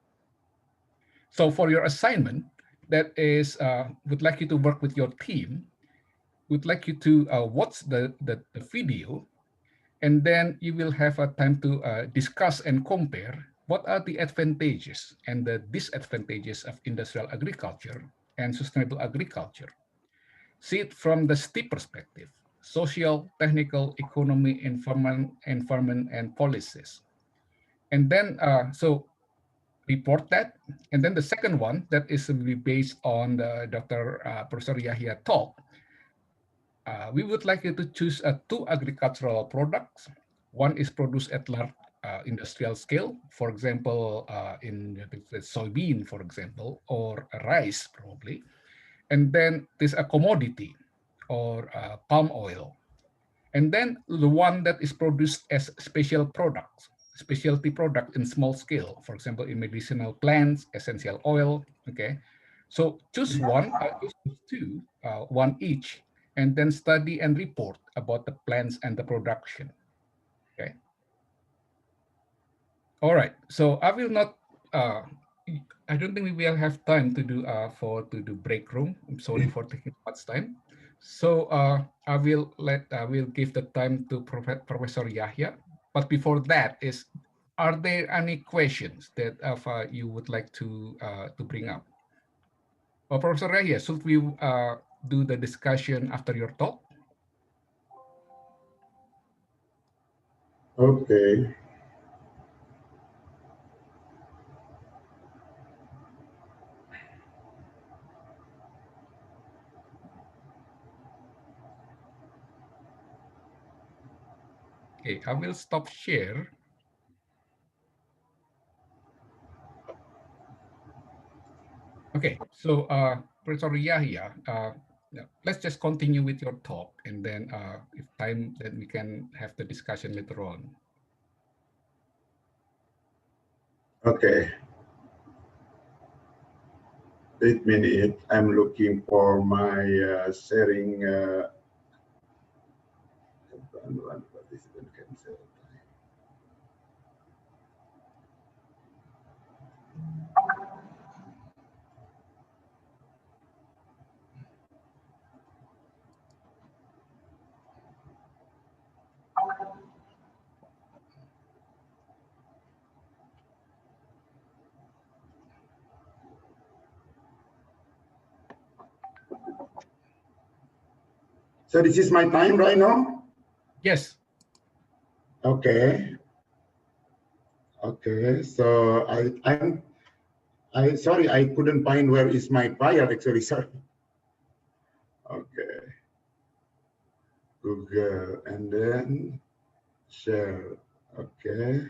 So for your assignment, that is, would like you to work with your team, would like you to watch the video, and then you will have a time to discuss and compare what are the advantages and the disadvantages of industrial agriculture and sustainable agriculture. See it from the STEEP perspective: social, technical, economy, environment, and policies. And then, so report that. And then the second one that is will be based on the Dr. Professor Yahya talk. We would like you to choose two agricultural products. One is produced at large industrial scale, for example, in the soybean, for example, or rice probably. And then there's a commodity or palm oil. And then the one that is produced as special products, specialty product in small scale, for example, in medicinal plants, essential oil, okay? So choose one, choose two, one each, and then study and report about the plants and the production, okay? All right, so I will not, I don't think we will have time to do to do break room. I'm sorry for taking much time. So I will give the time to Professor Yahya. But before that is, are there any questions that you would like to bring up? Well, Professor Yahya, should we do the discussion after your talk? Okay. Okay, I will stop share. Okay, so Professor Yahya, let's just continue with your talk, and then if time, then we can have the discussion later on. Okay. Wait a minute. I'm looking for my sharing. So this is my time right now? Yes. Okay. Okay. So I sorry, I couldn't find where is my file actually. Sorry. Okay. Google and then share. Okay.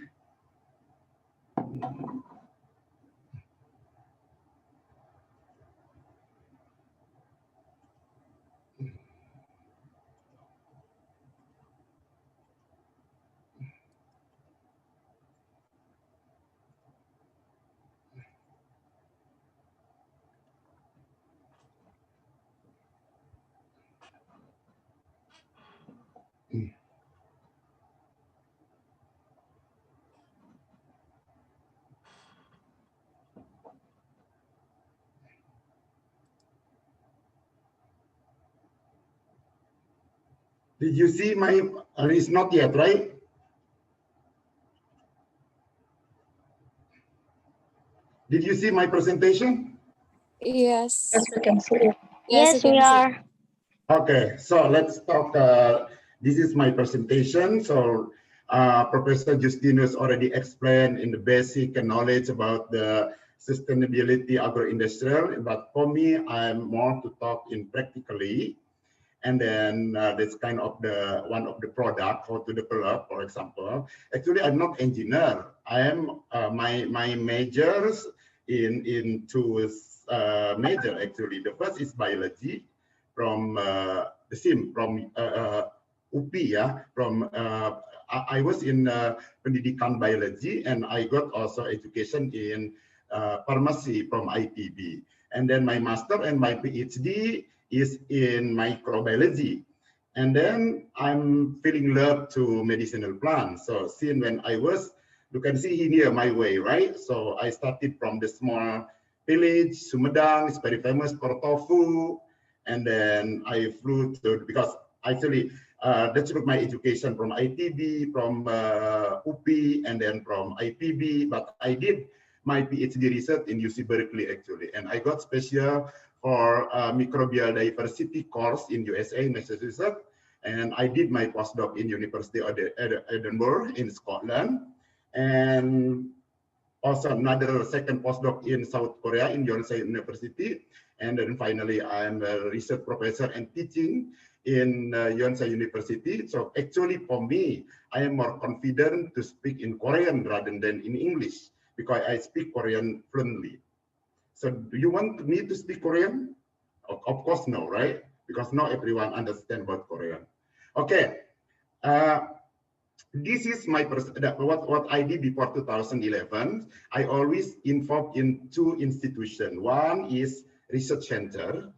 Did you see my? It's not yet, right? Did you see my presentation? Yes. Yes, we can see it. Yes, we are. Okay, so let's talk. This is my presentation. So Professor Justinus already explained in the basic knowledge about the sustainability agroindustrial, but for me, I'm more to talk in practically. And then that's kind of the one of the product how to develop, for example. Actually, I'm not engineer. I am my majors in two major actually. The first is biology from the SIM from UPI, yeah. From I was in pendidikan biology, and I got also education in pharmacy from ITB. And then my master and my PhD is in microbiology. And then I'm feeling love to medicinal plants. So since when I was, you can see here my way, right? So I started from the small village, Sumedang, it's very famous for tofu. And then I flew to, because actually that's my education from ITB, from UPI, and then from IPB. But I did my PhD research in UC Berkeley actually. And I got special for microbial diversity course in USA, Massachusetts. And I did my postdoc in University of Edinburgh in Scotland. And also another second postdoc in South Korea in Yonsei University. And then finally, I'm a research professor and teaching in Yonsei University. So actually for me, I am more confident to speak in Korean rather than in English because I speak Korean fluently. So do you want me to speak Korean? Of course, no, right? Because not everyone understands about Korean. Okay. This is my what I did before 2011. I always involved in two institutions. One is research center,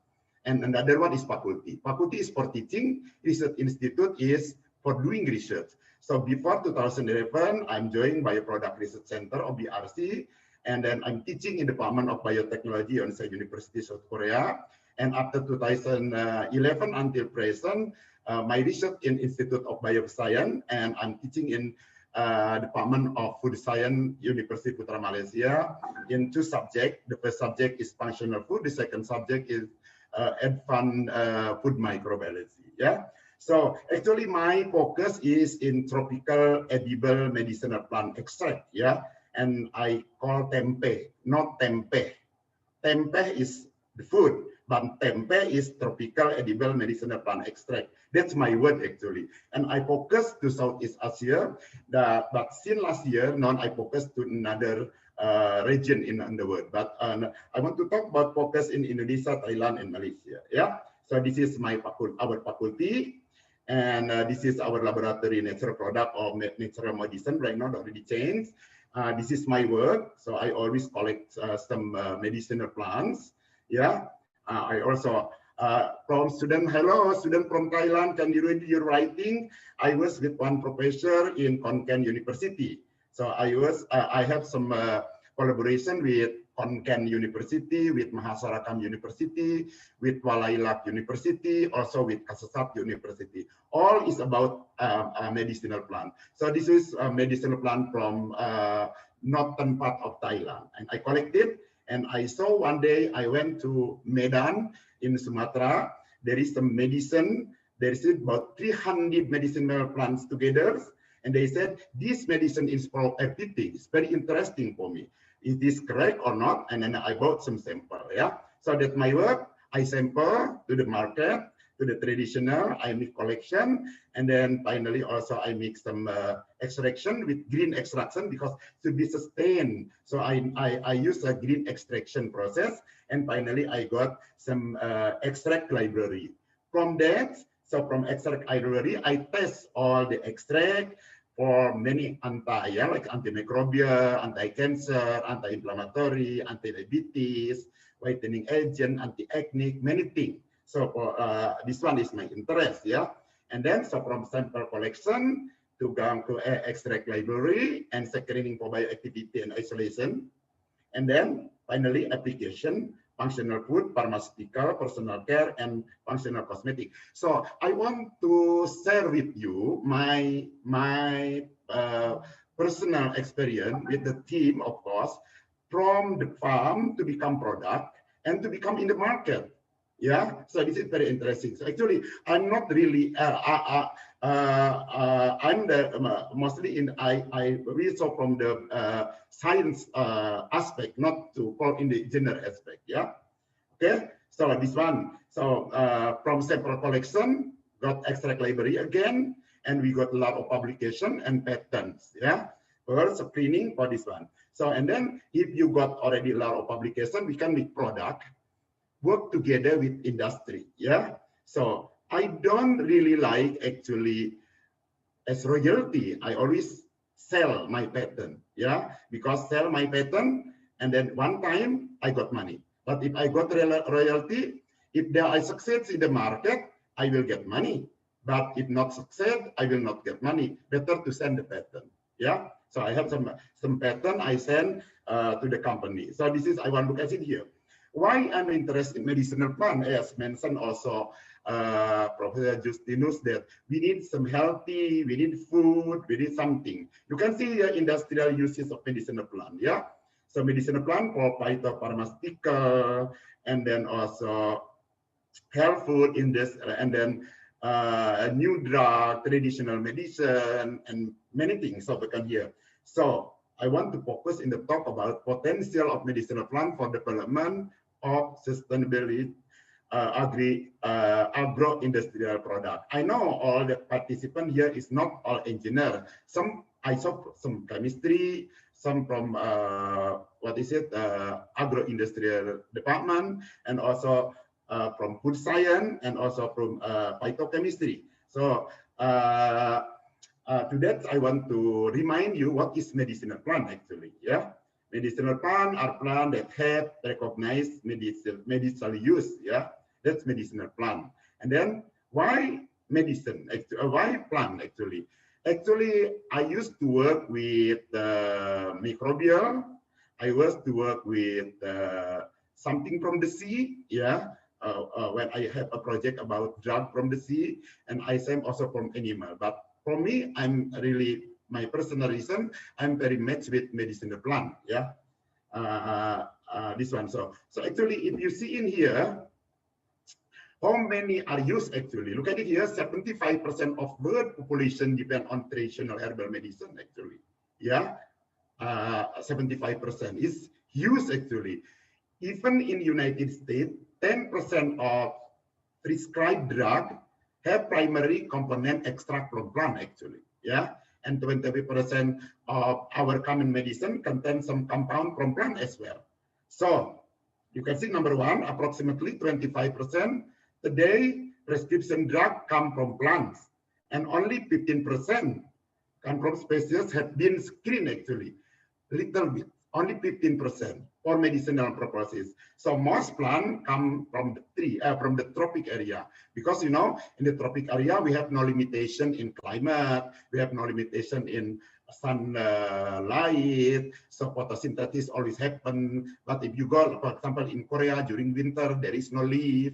and another one is faculty. Faculty is for teaching. Research institute is for doing research. So before 2011, I'm joined Bioproduct Research Center or BRC, and then I'm teaching in the Department of Biotechnology at University of South Korea. And after 2011 until present, my research in Institute of Bioscience, and I'm teaching in Department of Food Science, Universiti Putra Malaysia, in two subjects. The first subject is functional food. The second subject is advanced food microbiology. Yeah. So actually my focus is in tropical edible medicinal plant extract, yeah, and I call tempe, not tempeh. Tempeh is the food, but tempeh is tropical edible medicinal plant extract. That's my word actually. And I focus to Southeast Asia, but since last year, now I focus to another region in the world. But I want to talk about focus in Indonesia, Thailand, and Malaysia. Yeah. So this is our faculty. And this is our laboratory natural product or natural medicine right now already changed. This is my work. So I always collect some medicinal plants. Yeah. I also from student, hello, student from Thailand, can you read your writing? I was with one professor in Konkan University. So I have some collaboration with Konkan University, with Mahasarakam University, with Walailak University, also with Assoc University. All is about a medicinal plant. So this is a medicinal plant from northern part of Thailand, and I collected. And I saw one day I went to Medan in Sumatra. There is some medicine. There is about 300 medicinal plants together, and they said this medicine is for everything. It's very interesting for me. Is this correct or not? And then I bought some sample. Yeah. So that's my work. I sample to the market, to the traditional, I make collection, and then finally also I make some extraction with green extraction because to be sustained. So I use a green extraction process, and finally I got some extract library. From that, so from extract library, I test all the extract for many like antimicrobial, anti-cancer, anti-inflammatory, anti-diabetes, whitening agent, anti-acne, many things. So this one is my interest, yeah. And then so from sample collection to go to extract library and screening for bioactivity and isolation, and then finally application, functional food, pharmaceutical, personal care, and functional cosmetic. So I want to share with you my personal experience with the team, of course, from the farm to become product and to become in the market. Yeah, so this is very interesting. So actually, I'm not really. I'm the mostly in. I read so from the science aspect, not to call in the general aspect. Yeah. Okay. So this one. So from sample collection, got extract library again, and we got a lot of publication and patents. Yeah. For screening for this one. So and then if you got already a lot of publication, we can make product. Work together with industry, yeah. So I don't really like actually as royalty. I always sell my patent, yeah, because sell my patent and then one time I got money. But if I got royalty, if I succeed in the market, I will get money. But if not succeed, I will not get money. Better to send the patent, yeah. So I have some patent I send to the company. So this is I want to look at it here. Why I'm interested in medicinal plant, as mentioned also Professor Justinus, that we need some healthy, we need food, we need something. You can see the industrial uses of medicinal plant, yeah? So medicinal plant for phytopharmaceutical, and then also health food in this, and then a new drug, traditional medicine, and many things so we can hear. So I want to focus in the talk about potential of medicinal plant for development of sustainability agro-industrial product. I know all the participants here is not all engineer. Some I saw some chemistry, some from agro-industrial department, and also from food science, and also from phytochemistry. So to that, I want to remind you what is medicinal plant actually. Yeah. Medicinal plant are plants that have recognized medicinal use. Yeah, that's medicinal plant. And then why medicine? Why plant actually? Actually, I used to work with microbial. I used to work with something from the sea. Yeah, when I have a project about drug from the sea, and I am also from animal. But for me, I'm really my personal reason, I'm very much with medicinal plant, yeah. This one. So actually, if you see in here, how many are used actually? Look at it here, 75% of bird population depend on traditional herbal medicine actually. Yeah, 75% is used actually. Even in United States, 10% of prescribed drug have primary component extract from plant actually. Yeah, and 20% of our common medicine contains some compound from plant as well. So you can see number one, approximately 25% today prescription drug come from plants, and only 15% come from species have been screened actually, little bit, only 15% for medicinal purposes. So most plants come from the tree, from the tropic area, because you know in the tropic area we have no limitation in climate, we have no limitation in sunlight, so photosynthesis always happen. But if you go, for example, in Korea during winter, there is no leaf,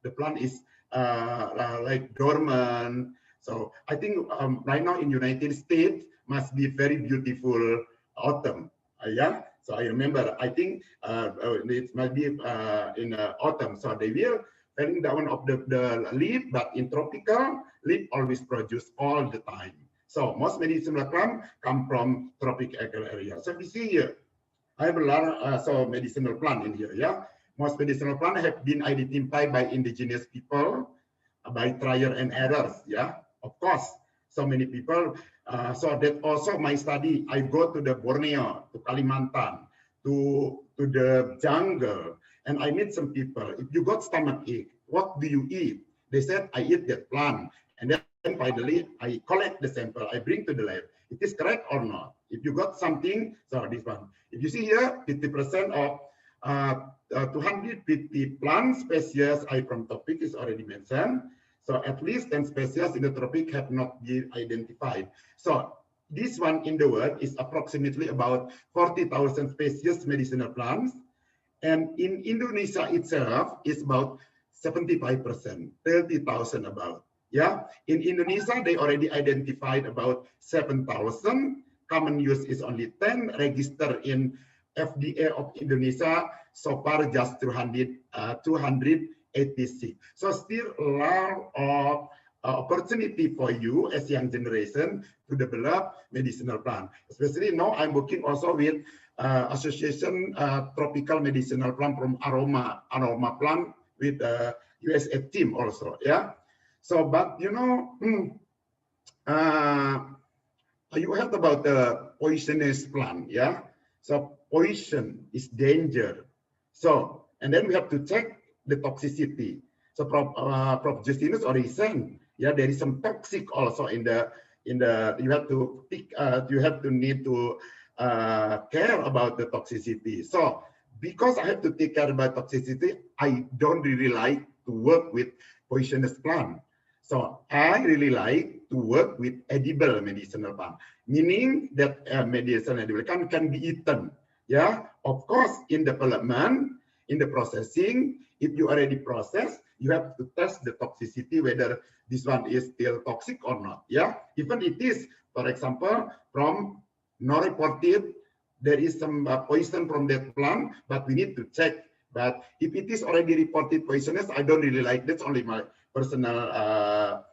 the plant is like dormant. So I think right now in United States must be very beautiful autumn. Yeah, so I remember, I think it might be in autumn, so they will falling down of the leaf, but in tropical, leaf always produce all the time. So most medicinal plants come from tropical area. So we see here, I have a lot of medicinal plant in here. Yeah, most medicinal plants have been identified by indigenous people by trial and errors. Yeah, of course, so many people. So that also my study, I go to the Borneo, to Kalimantan, to the jungle, and I meet some people. If you got stomach ache, what do you eat? They said, I eat that plant. And then finally, I collect the sample, I bring to the lab. It is correct or not? If you got something, so this one. If you see here, 50% of 250 plant species I from topic is already mentioned. So at least 10 species in the tropic have not been identified. So this one in the world is approximately about 40,000 species medicinal plants. And in Indonesia itself is about 75%, 30,000 about. Yeah, in Indonesia, they already identified about 7,000. Common use is only 10, registered in FDA of Indonesia, so far just 286. So still a lot of opportunity for you as young generation to develop medicinal plant. Especially now I'm working also with association tropical medicinal plant from aroma plant with USA team also. Yeah. So, but you know, you heard about the poisonous plant, yeah? So poison is danger. So, and then we have to check the toxicity. So Prof Justinus already said, yeah, there is some toxic also in the you have to pick, you have to need to care about the toxicity. So because I have to take care about toxicity, I don't really like to work with poisonous plant. So I really like to work with edible medicinal plant, meaning that medicinal edible can be eaten. Yeah, of course, in development, in the processing, if you already process, you have to test the toxicity whether this one is still toxic or not. Yeah, even it is, for example, from not reported, there is some poison from that plant, but we need to check. But if it is already reported poisonous, I don't really like. That's only my personal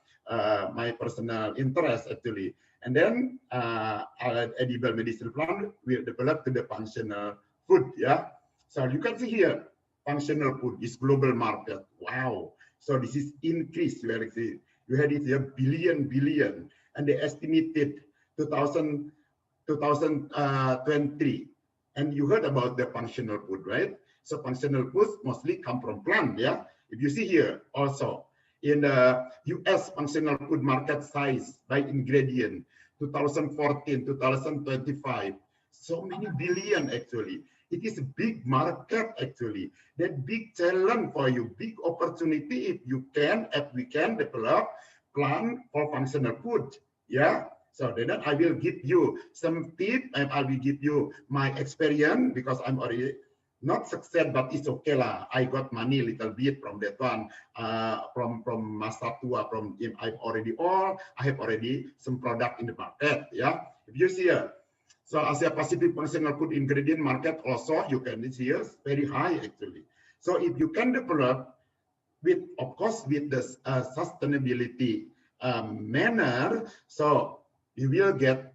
interest actually. And then edible medicinal plant will develop to the functional food. Yeah. So you can see here, functional food is global market. Wow. So this is increased. You had it here billion, and they estimated 2023. And you heard about the functional food, right? So functional foods mostly come from plant. Yeah. If you see here also, in the US functional food market size by ingredient, 2014, 2025, so many billion actually. It is a big market actually. That big challenge for you, big opportunity if we can develop plant for functional food. Yeah. So then I will give you some tip and I will give you my experience because I'm already not success, but it's okay lah. I got money a little bit from that one, from Masa Tua, from him. I have already some product in the market. Yeah, if you see here, so Asia Pacific functional food ingredient market also you can see here very high actually. So if you can develop with, of course, with the sustainability manner, so you will get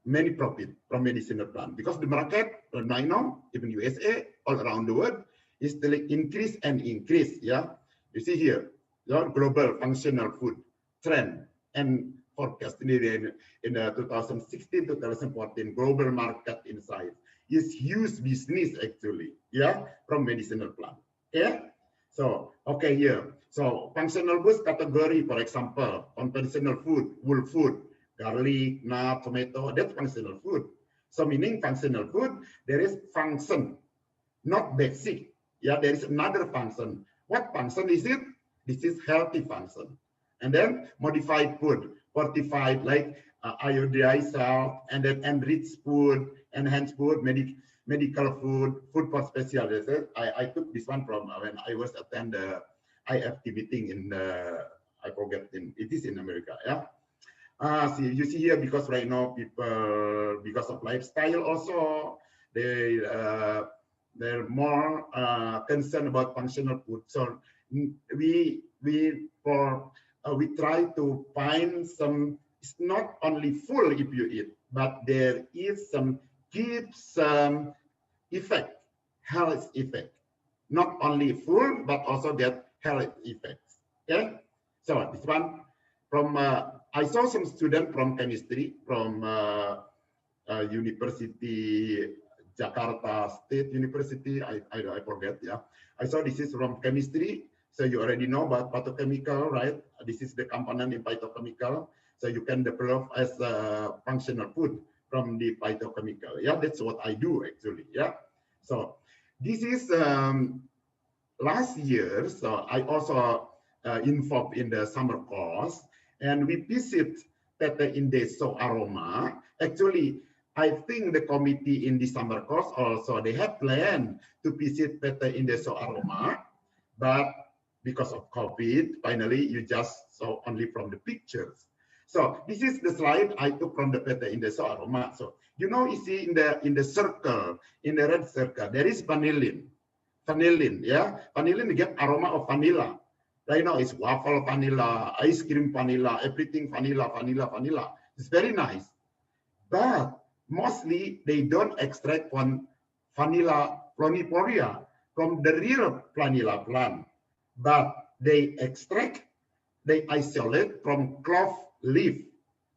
many profit from medicinal plant, because the market right now, even USA, all around the world, is still increase and increase. Yeah, you see here, your global functional food trend and forecast in 2016-2014 global market insight is huge business actually. Yeah, from medicinal plant. Yeah. So okay, here. So functional foods category, for example, conventional food, whole food, garlic, nut, tomato, that's functional food. So meaning functional food, there is function, not basic. Yeah, there is another function. What function is it? This is healthy function. And then modified food, fortified, like iodized salt, and then enriched food, enhanced food, medical food, food for specialists. I took this one from when I was attend the IFT meeting in I forget, it is in America. Yeah. See, you see here, because right now people, because of lifestyle also, they're more concerned about functional food. So we try to find some. It's not only full if you eat, but there is some some effect, health effect. Not only full, but also get health effects. Okay, so this one from I saw some student from chemistry from University Jakarta State University. I forget. Yeah, I saw this is from chemistry. So you already know about phytochemical, right? This is the component in phytochemical. So you can develop as a functional food from the phytochemical. Yeah, that's what I do actually. Yeah. So this is last year. So I also involved in the summer course, and we visit PT Indeso Aroma. Actually, I think the committee in the summer course also, they have planned to visit PT Indeso Aroma, but because of COVID, finally you just saw only from the pictures. So this is the slide I took from the PT Indeso Aroma. So you know, you see in the circle, in the red circle, there is vanillin. Vanillin, yeah, vanillin get aroma of vanilla. Right now it's waffle vanilla, ice cream vanilla, everything vanilla, vanilla, vanilla. It's very nice, but mostly they don't extract one vanilla floniporia from the real vanilla plant, but they extract, they isolate from clove leaf.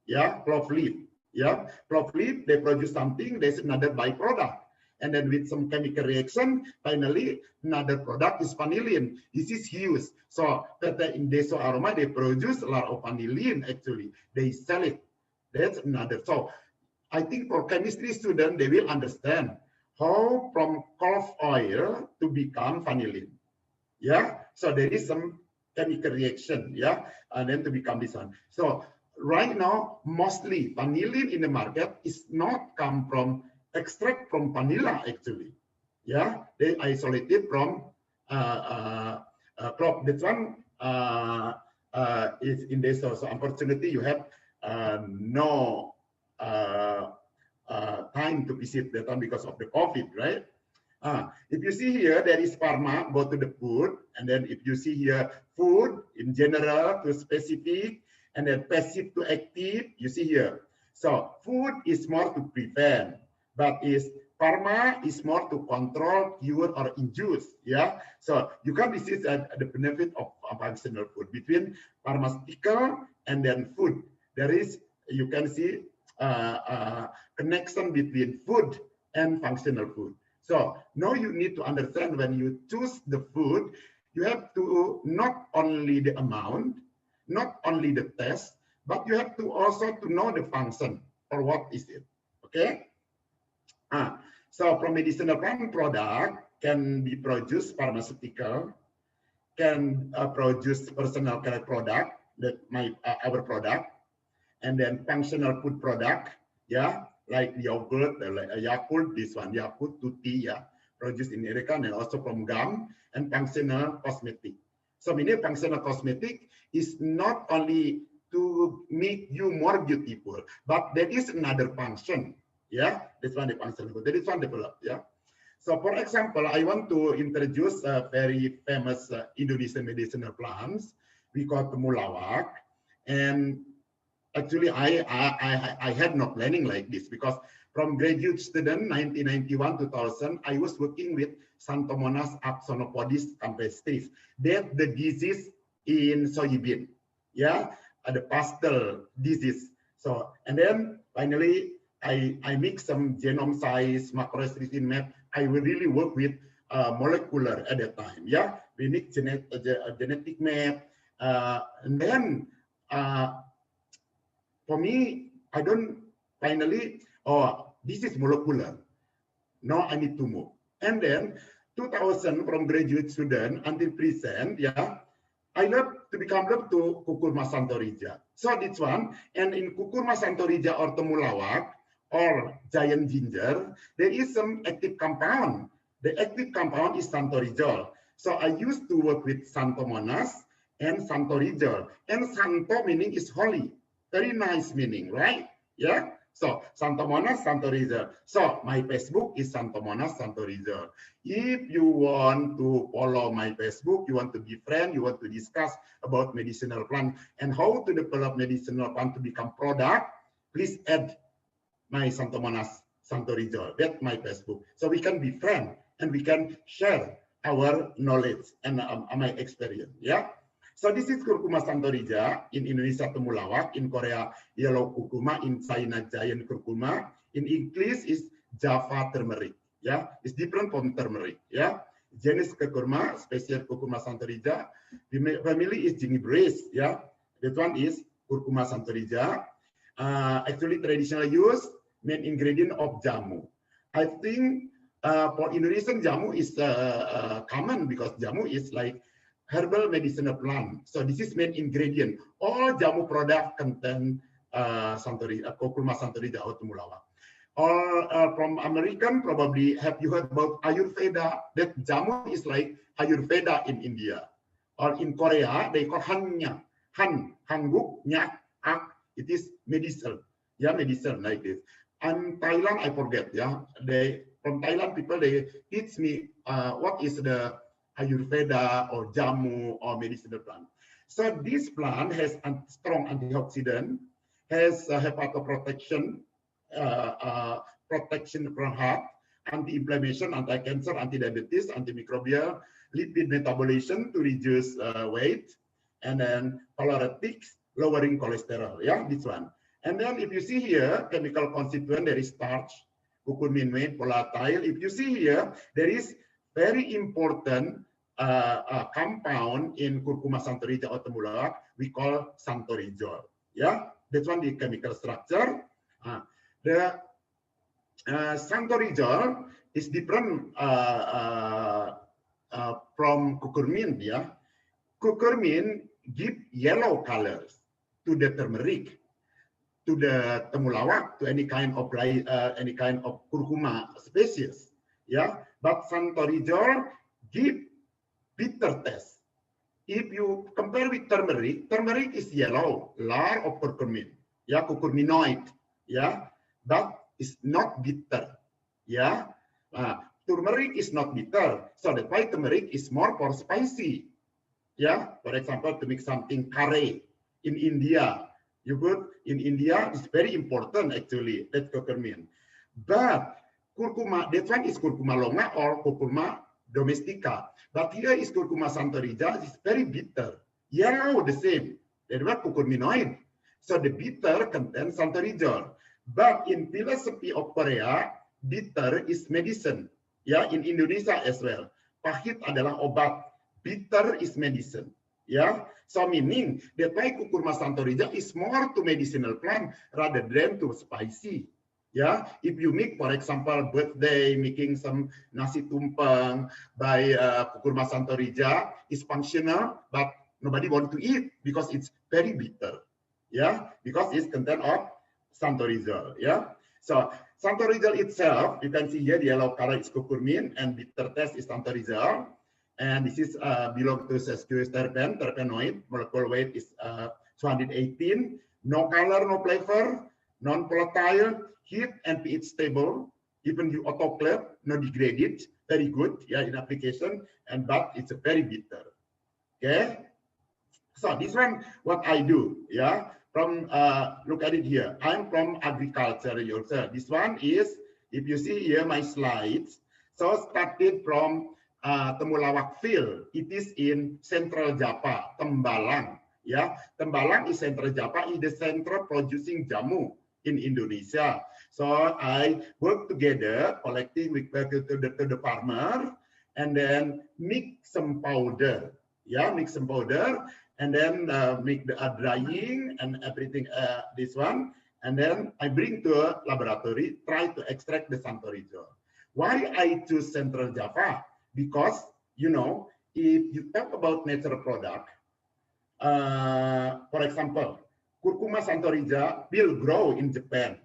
Yeah, clove leaf. Yeah, clove leaf, they produce something, there's another byproduct. And then with some chemical reaction, finally another product is vanillin. This is huge. So PT Indeso Aroma, they produce a lot of vanillin actually. They sell it. That's another. So I think for chemistry students, they will understand how from clove oil to become vanillin. Yeah. So there is some chemical reaction. Yeah. And then to become this one. So right now, mostly vanillin in the market is not come from extract from vanilla actually. Yeah, they isolated from crop. This one is in this. So unfortunately, you have no time to visit that one because of the COVID, right? If you see here, there is pharma, go to the food, and then if you see here food in general to specific, and then passive to active, you see here. So food is more to prevent, but is pharma is more to control, cure, or induce. Yeah. So you can see the benefit of functional food between pharmaceutical and then food. There is, you can see connection between food and functional food. So now you need to understand when you choose the food, you have to not only the amount, not only the taste, but you have to also to know the function or what is it. Okay. So from medicinal plant product can be produced pharmaceutical, can produce personal care product, that our product, and then functional food product, yeah, like yogurt, like Yakult, this one, Yakult, Tutti, yeah, produced in America, and also from gum, and functional cosmetic. So meaning functional cosmetic is not only to make you more beautiful, but there is another function. Yeah, this one the functional food. There is one developed. Yeah. So for example, I want to introduce a very famous Indonesian medicinal plants. We call temulawak. And actually, I had no planning like this because from graduate student 1991 2000, I was working with Xanthomonas axonopodis campestris. That's the disease in soybean, yeah, the pastel disease. So, and then finally, I mix some genome size macrostricin map. I will really work with molecular at that time, yeah. We make genetic map, and then for me, I don't finally, oh, this is molecular. Now I need to move. And then 2000 from graduate student until present, yeah, I love to become love to Cucurbita santorija. So this one, and in Cucurbita santorija or temulawak or giant ginger, there is some active compound. The active compound is santorizol. So I used to work with Xanthomonas and santorizol. And santo meaning is holy. Very nice meaning, right? Yeah. So Xanthomonas santorizol. So my Facebook is Xanthomonas santorizol. If you want to follow my Facebook, you want to be friend, you want to discuss about medicinal plant and how to develop medicinal plant to become product, please add my Xanthomonas santorizol. That's my Facebook. So we can be friend and we can share our knowledge and my experience. Yeah. So this is Curcuma santorija, in Indonesia temulawak, in Korea yellow curcuma, in China giant curcuma, in English is Java turmeric. Yeah, it's different from turmeric. Yeah, genus curcuma, species Curcuma santorija. The family is Gingiberraceae. Yeah, that one is Curcuma santorija. Actually, traditional use main ingredient of jamu. I think for Indonesian jamu is common because jamu is like herbal medicinal plant. So this is main ingredient. All jamu product contain Curcuma santorija or temulawak. Or from American, probably have you heard about Ayurveda? That jamu is like Ayurveda in India. Or in Korea, they call hanya, hangguk, nyak, ak. It is medicine. Yeah, medicine like this. And Thailand, I forget. Yeah, from Thailand people they teach me what is the Ayurveda or jamu or medicinal plant. So this plant has a strong antioxidant, has hepatoprotection, protection from heart, anti-inflammation, anti-cancer, anti-diabetes, antimicrobial, lipid metabolism to reduce weight, and then caloretics, lowering cholesterol. Yeah, this one. And then if you see here, chemical constituent, there is starch, curcumin, volatile. If you see here, there is very important compound in Curcuma santorija or temulawak, we call santorizol. Yeah, that's one the chemical structure. The santorizol is different from curcumin. Yeah, curcumin give yellow colors to the turmeric, to the temulawak, to any kind of curcuma species. Yeah, but santorizol give bitter taste. If you compare with turmeric, turmeric is yellow, lot of curcumin, yeah, curcuminoid, yeah, but it's not bitter, yeah. Turmeric is not bitter, so that's why turmeric is more for spicy, yeah. For example, to make something curry in India, you put in India, it's very important actually, that curcumin. But curcuma, that one is curcuma longa or curcuma domestica. But here is Curcuma santorija, it's very bitter. Yellow, the same. They were curcuminoid. So the bitter contains santorizol. But in philosophy of Korea, bitter is medicine. Yeah, in Indonesia as well. Pahit adalah obat. Bitter is medicine. Yeah, so meaning that why Curcuma santorija is more to medicinal plant rather than to spicy. Yeah, if you make, for example, birthday, making some nasi tumpeng by Curcuma santorija is functional, but nobody want to eat because it's very bitter. Yeah, because it's content of santorizol. Yeah, so santorizol itself, you can see here the yellow color is curcumin and bitter taste is santorizol. And this is belong to sesquiterpene, terpenoid. Molecular weight is 218. No color, no flavor, non-volatile, heat and pH stable. Even you autoclave, no degraded, very good, yeah, in application, but it's a very bitter. Okay, so this one, what I do, yeah, from look at it here. I'm from agriculture also. This one is, if you see here my slides, so started from Temulawak field. It is in Central Java, Tembalang. Yeah, Tembalang is Central Java, is the center producing jamu in Indonesia. So I work together, collecting with the farmer, and then mix some powder. Yeah, mix some powder, and then make the drying and everything. This one, and then I bring to a laboratory, try to extract the santorizol. Why I choose Central Java? Because, you know, if you talk about natural product, for example, curcuma santoriza will grow in Japan,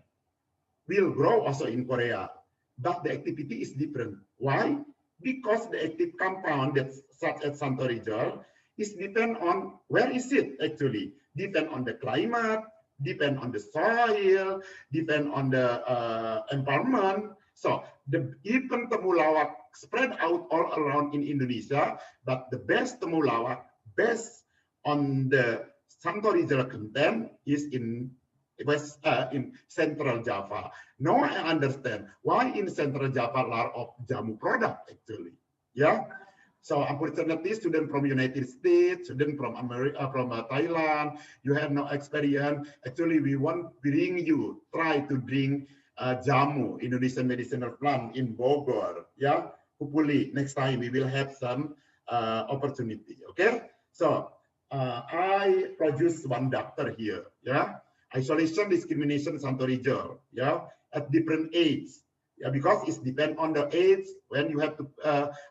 will grow also in Korea, but the activity is different. Why? Because the active compound that's such as santorizol is depend on where is it actually, depend on the climate, depend on the soil, depend on the environment. So the even temulawak spread out all around in Indonesia, but the best temulawak based on the santorizol content is in Central Java. Now I understand why in Central Java a lot of jamu product actually. Yeah. So unfortunately, student from United States, student from America, from Thailand, you have no experience. Actually, we want bring you try to drink jamu, Indonesian medicinal plant in Bogor. Yeah. Hopefully next time we will have some opportunity. Okay. So I produce one doctor here. Yeah. Isolation, discrimination, santorizol, yeah, at different age, yeah, because it's depend on the age when you have to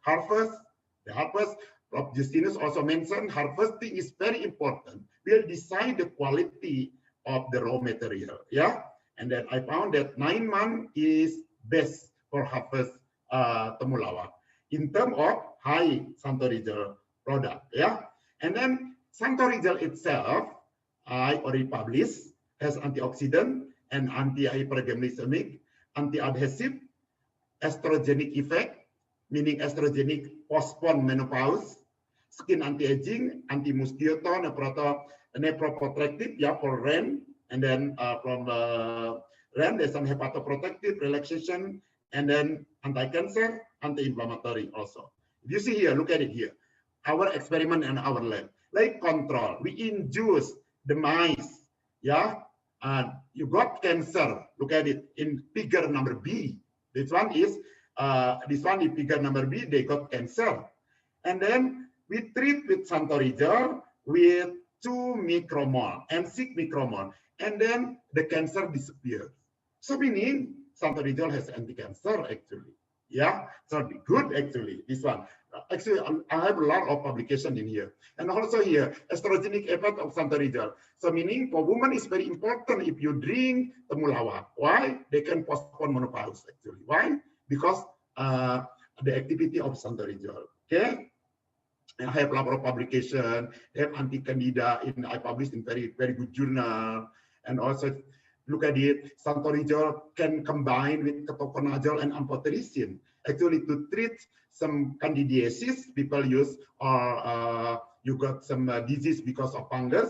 harvest. The harvest, Prof. Justinus also mentioned, harvesting is very important. Will decide the quality of the raw material, yeah. And then I found that 9 months is best for harvest temulawak in terms of high santorizol product, yeah. And then santorizol itself, I already published, has antioxidant and anti-hyperglycemic, anti-adhesive, estrogenic effect, meaning estrogenic postpone menopause, skin anti-aging, anti-mosquito, nephroprotective, yeah, for REN, and then from REN, there's some hepatoprotective, relaxation, and then anti-cancer, anti-inflammatory also. If you see here, look at it here, our experiment and our lab, like control, we induce the mice, yeah, and you got cancer. Look at it in figure number B. This one is figure number B. They got cancer, and then we treat with santorizol with 2 micromole and 6 micromole, and then the cancer disappears. So meaning santorizol has anti-cancer actually. Yeah, so good actually. This one. Actually, I have a lot of publication in here. And also here, estrogenic effect of santorizol. So meaning for women is very important if you drink temulawak. Why? They can postpone menopause actually. Why? Because the activity of santorizol. Okay. I have a lot of publication. They have anti-candida I published in very, very good journal. And also look at it, santorizol can combine with ketoconazole and amphotericin actually to treat some candidiasis people use, or you got some disease because of fungus.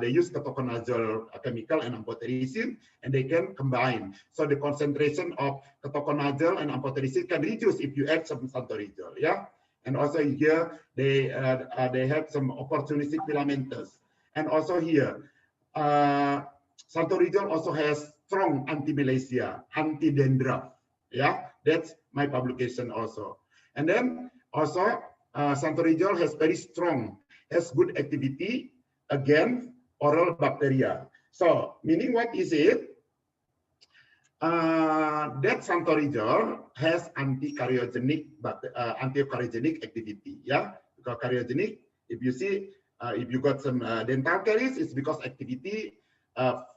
They use ketoconazole chemical and amphotericin, and they can combine. So the concentration of ketoconazole and amphotericin can reduce if you add some santorizol. Yeah, and also here they have some opportunistic filamentous, and also here. Santorizol also has strong anti-malaria, anti-dandruff. Yeah, that's my publication also. And then also santorizol has very strong, has good activity against oral bacteria. So meaning what is it? That santorizol has anti-cardiogenic activity. Yeah, because cardiogenic, if you see, if you got some dental caries, it's because activity.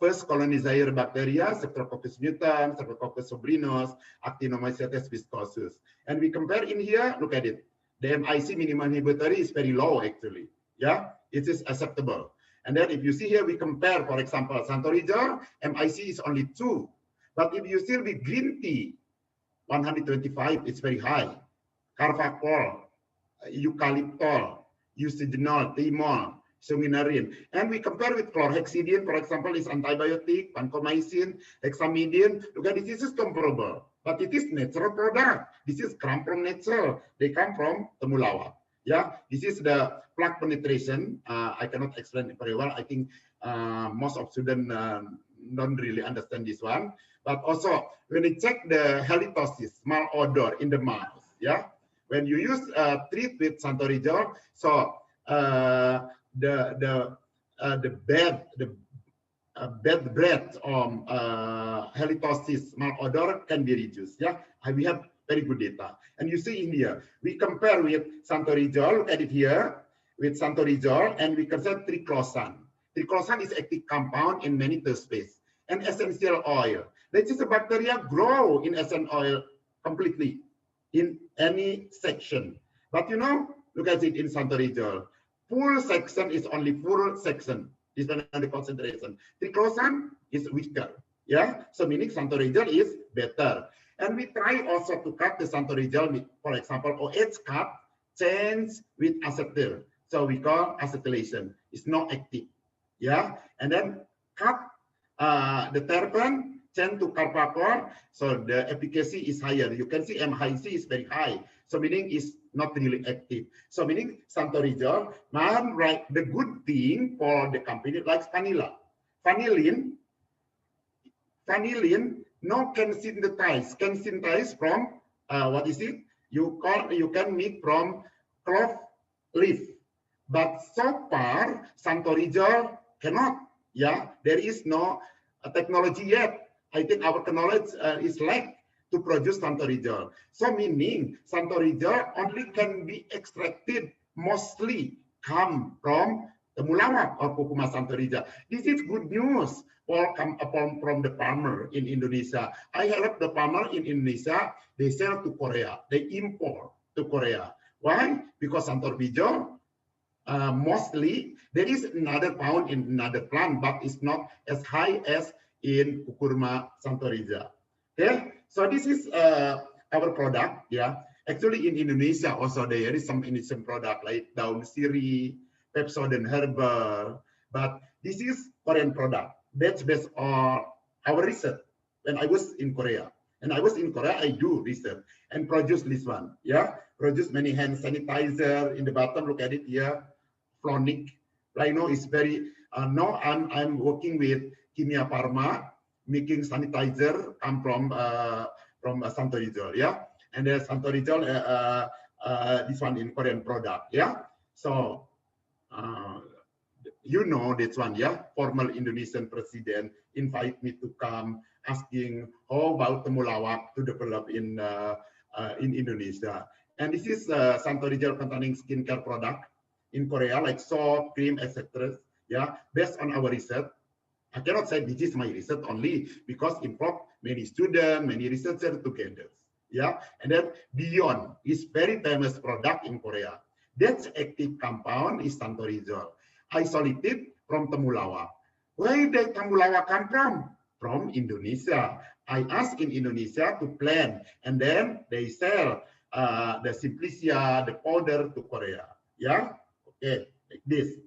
First colonizer bacteria, Streptococcus mutans, Streptococcus sobrinus, Actinomycetes viscosus. And we compare in here, look at it. The MIC minimum inhibitory is very low actually. Yeah, it is acceptable. And then if you see here, we compare, for example, santorizol, MIC is only 2. But if you still with green tea, 125 is very high. Carvacol, eucalyptol, eucydinol, thymol, suminerin. And we compare with chlorhexidine, for example, is antibiotic, vancomycin, hexamidine. Look at this is comparable, but it is natural product. This is come from nature. They come from temulawak. Yeah, this is the plaque penetration. I cannot explain it very well. I think most of students don't really understand this one. But also, when you check the halitosis, malodor in the mouth, yeah, when you use treat with santorizole, so the bad breath or halitosis malodor can be reduced. Yeah, we have very good data. And you see in here, we compare with santorizole, look at it here, with santorizole, and we consider triclosan. Triclosan is active compound in many toothpaste and essential oil. That is, the bacteria grow in essential oil completely in any section. But you know, look at it in santorizole. Full section is only full section, depending on the concentration. Triclosan is weaker. Yeah, so meaning santorizole is better. And we try also to cut the santorizole, for example, OH cut, change with acetyl. So we call acetylation. It's not active. Yeah, and then cut the terpen, change to carvacol. So the efficacy is higher. You can see MHC is very high. So meaning it's not really active. So meaning santorizole, man, right? The good thing for the company like vanilla, vanillin no can synthesize from what is it? You can make from clove leaf, but so far santorizole cannot. Yeah, there is no technology yet. I think our knowledge is lack to produce santorizole. So meaning santorizole only can be extracted mostly come from temulawak or Cucumis santoriza. This is good news for come from the farmer in Indonesia. I help the farmer in Indonesia. They sell to Korea. They import to Korea. Why? Because santorizole mostly there is another found in another plant, but it's not as high as in Cucumis santoriza. Okay, so this is our product. Yeah, actually in Indonesia also there is some Indonesian product like daun sirih, Pepsodent herbal, but this is Korean product. That's based on our research. When I was in Korea, I do research and produce this one. Yeah, produce many hand sanitizer. In the bottom, look at it here. Flonic. Right now is very. Now I'm working with Kimia Pharma, making sanitizer come from santorizole. Yeah, and there's santorizole. This one in Korean product. Yeah, so. You know this one, yeah. Former Indonesian president invite me to come, asking how about temulawak to develop in Indonesia. And this is santorizole containing skincare product in Korea, like soap, cream, etc. Yeah, based on our research. I cannot say this is my research only because involved many students, many researchers together. Yeah, and then beyond is very famous product in Korea. That's active compound is santorizole, isolated from temulawak. Where did temulawak come from? From Indonesia. I asked in Indonesia to plant, and then they sell the Simplicia, the powder to Korea. Yeah, okay, like this.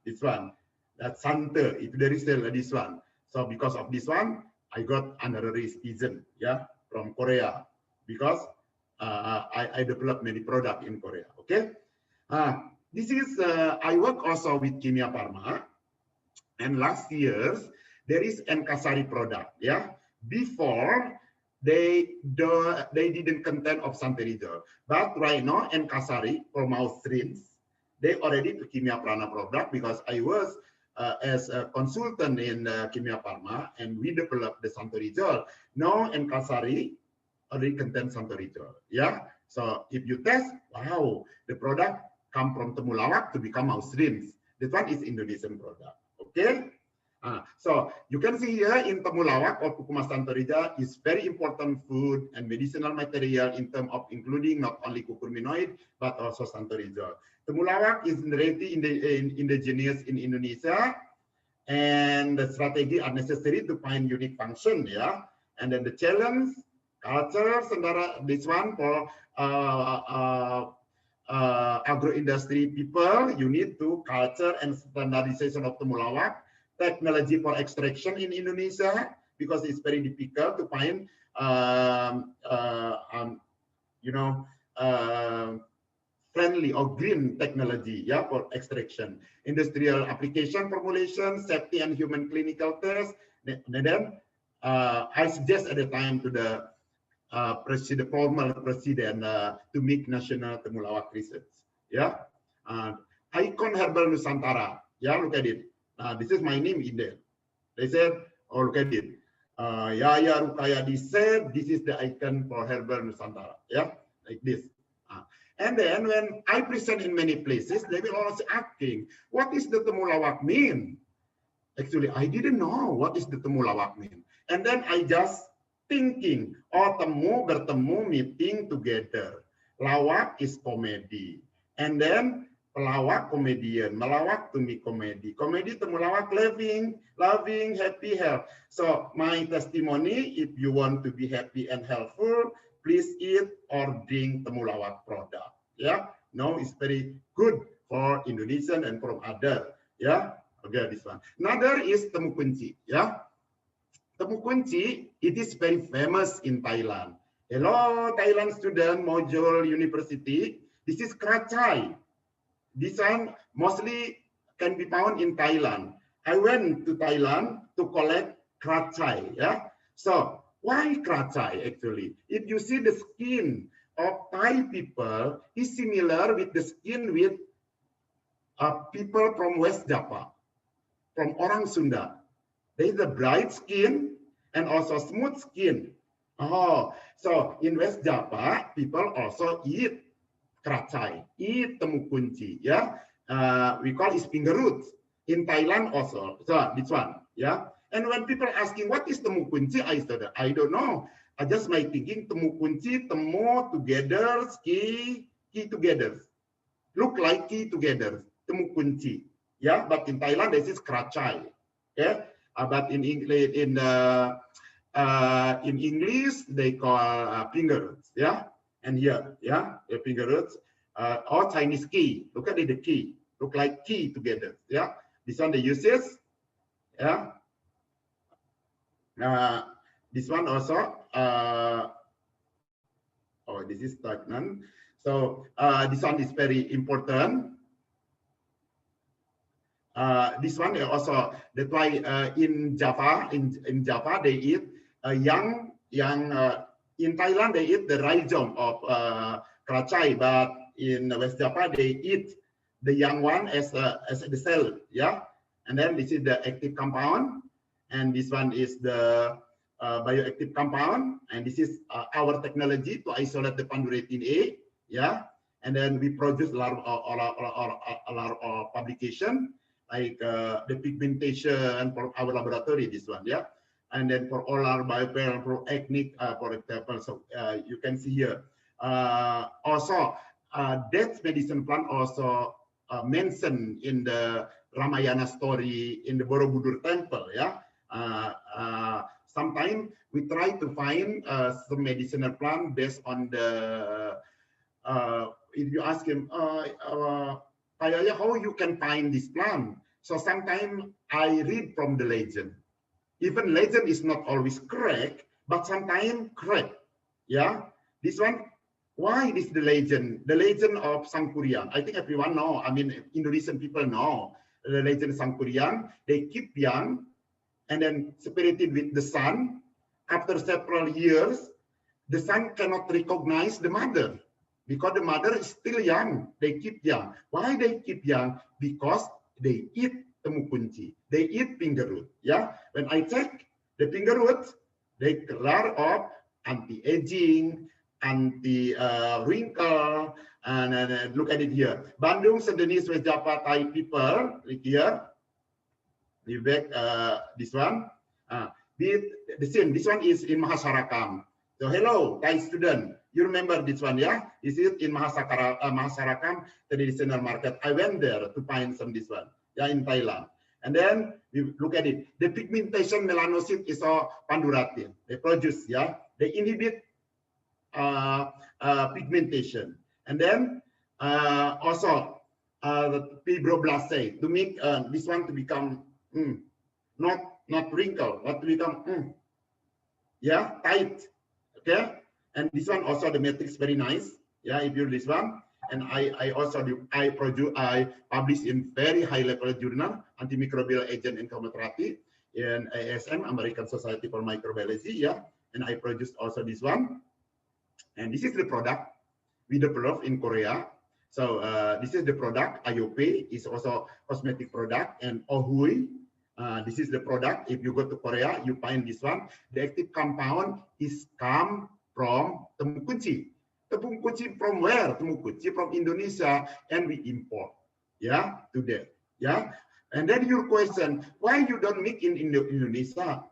This one, that Sante, if there is still this one. So because of this one, I got honorary citizen, yeah, from Korea, because I developed many products in Korea. Okay. This is, I work also with Kimia Pharma, and last year there is Enkasari product, yeah. Before they didn't contain of santorizole, but right now Enkasari for mouth rinse, they already to Kimia Pharma product because I was as a consultant in Kimia Pharma and we developed the santorizole. Now Enkasari already contain santorizole, yeah. So if you test, wow, the product come from temulawak to become mouse rinse. That one is Indonesian product. Okay. So you can see here in temulawak or Cucumis santoriza is very important food and medicinal material in terms of including not only curcuminoid but also santorizole. Temulawak is already indigenous in Indonesia, and the strategy are necessary to find unique function. Yeah, and then the challenge Culture, Sendara, this one for agro-industry people, you need to culture and standardization of temulawak, technology for extraction in Indonesia, because it's very difficult to find, you know, friendly or green technology, yeah, for extraction, industrial application formulation, safety and human clinical tests. And then I suggest at the time to the former president to make national temulawak research. Yeah, icon herbal Nusantara. Yeah, look at it. This is my name in there. They said, oh, look at it. Yaya Rukayadi said this is the icon for herbal Nusantara. Yeah, like this. And then when I present in many places, they will also asking, what is the temulawak mean? Actually, I didn't know what is the temulawak mean. And then I just thinking, oh, temu, bertemu, meeting together. Lawak is comedy. And then pelawak comedian, melawak to me comedy. Comedy temulawak loving, happy, health. So my testimony, if you want to be happy and healthful, please eat or drink temulawak product. Yeah, no, it's very good for Indonesian and from other. Yeah, okay, this one. Another is temu kunci. Yeah, temu kunci, it is very famous in Thailand. Hello, Thailand student, Module University. This is kracai. This one mostly can be found in Thailand. I went to Thailand to collect kracai. Yeah, so why kracai actually? If you see the skin of Thai people is similar with the skin with people from West Java, from orang Sunda. There is a bright skin and also smooth skin. Oh, so in West Java, people also eat kracai, eat temu kunci. Yeah, we call it finger roots. In Thailand also, so this one. Yeah, and when people asking what is temu kunci, I said I don't know. I just my thinking temu kunci, temu together, key together, look like key together, temu kunci. Yeah, but in Thailand this is kracai. Yeah, but in English in English they call finger roots. Yeah, and here, yeah, the finger roots or Chinese key. Look at it, the key look like key together. Yeah, this one they use this. Yeah. This one also, oh, this is stagnant. So this one is very important. This one also, that's why in Java, in Java they eat young in Thailand they eat the rhizome of kracai, but in West Java they eat the young one as the cell. Yeah, and then this is the active compound. And this one is the bioactive compound, and this is our technology to isolate the panduretin A. Yeah, and then we produce a lot of publication like the pigmentation for our laboratory. This one, yeah, and then for all our bioparent for ethnic, for example. So you can see here also that medicine plant also mentioned in the Ramayana story in the Borobudur temple. Yeah. Sometimes we try to find some medicinal plant based on the if you ask him how you can find this plant, so sometimes I read from the legend. Even legend is not always correct, but sometimes correct. Yeah, this one, why is the legend of Sangkuriang? I think everyone know, I mean Indonesian people know the legend Sangkuriang. They keep young and then separated with the son. After several years, the son cannot recognize the mother because the mother is still young. They keep young. Why they keep young? Because they eat temu kunci. They eat finger root. Yeah. When I check the finger roots, they are of anti-aging, anti-wrinkle, and look at it here. Bandung, Sundanese, West Java, Thai people, like here. We back this one. The same. This one is in Mahasarakam. So hello, Thai student. You remember this one, yeah? Is it in Mahasarakam traditional market? I went there to find some this one, yeah, in Thailand. And then we look at it. The pigmentation melanocyte is a panduratin. They produce, yeah. They inhibit pigmentation. And then also the fibroblasts to make this one to become not wrinkle, but to become yeah, tight. Okay, and this one also the matrix very nice. Yeah, if you this one, and I also do I publish in very high level journal antimicrobial agent and chemotherapy in ASM, American Society for Microbiology. Yeah, and I produced also this one, and this is the product we developed in Korea. So this is the product. IOP is also cosmetic product, and Ohui. This is the product. If you go to Korea, you find this one. The active compound is come from temu kunci. Temu kunci from where? Temu kunci from Indonesia, and we import. Yeah, today. Yeah, and then your question, why you don't make in Indonesia?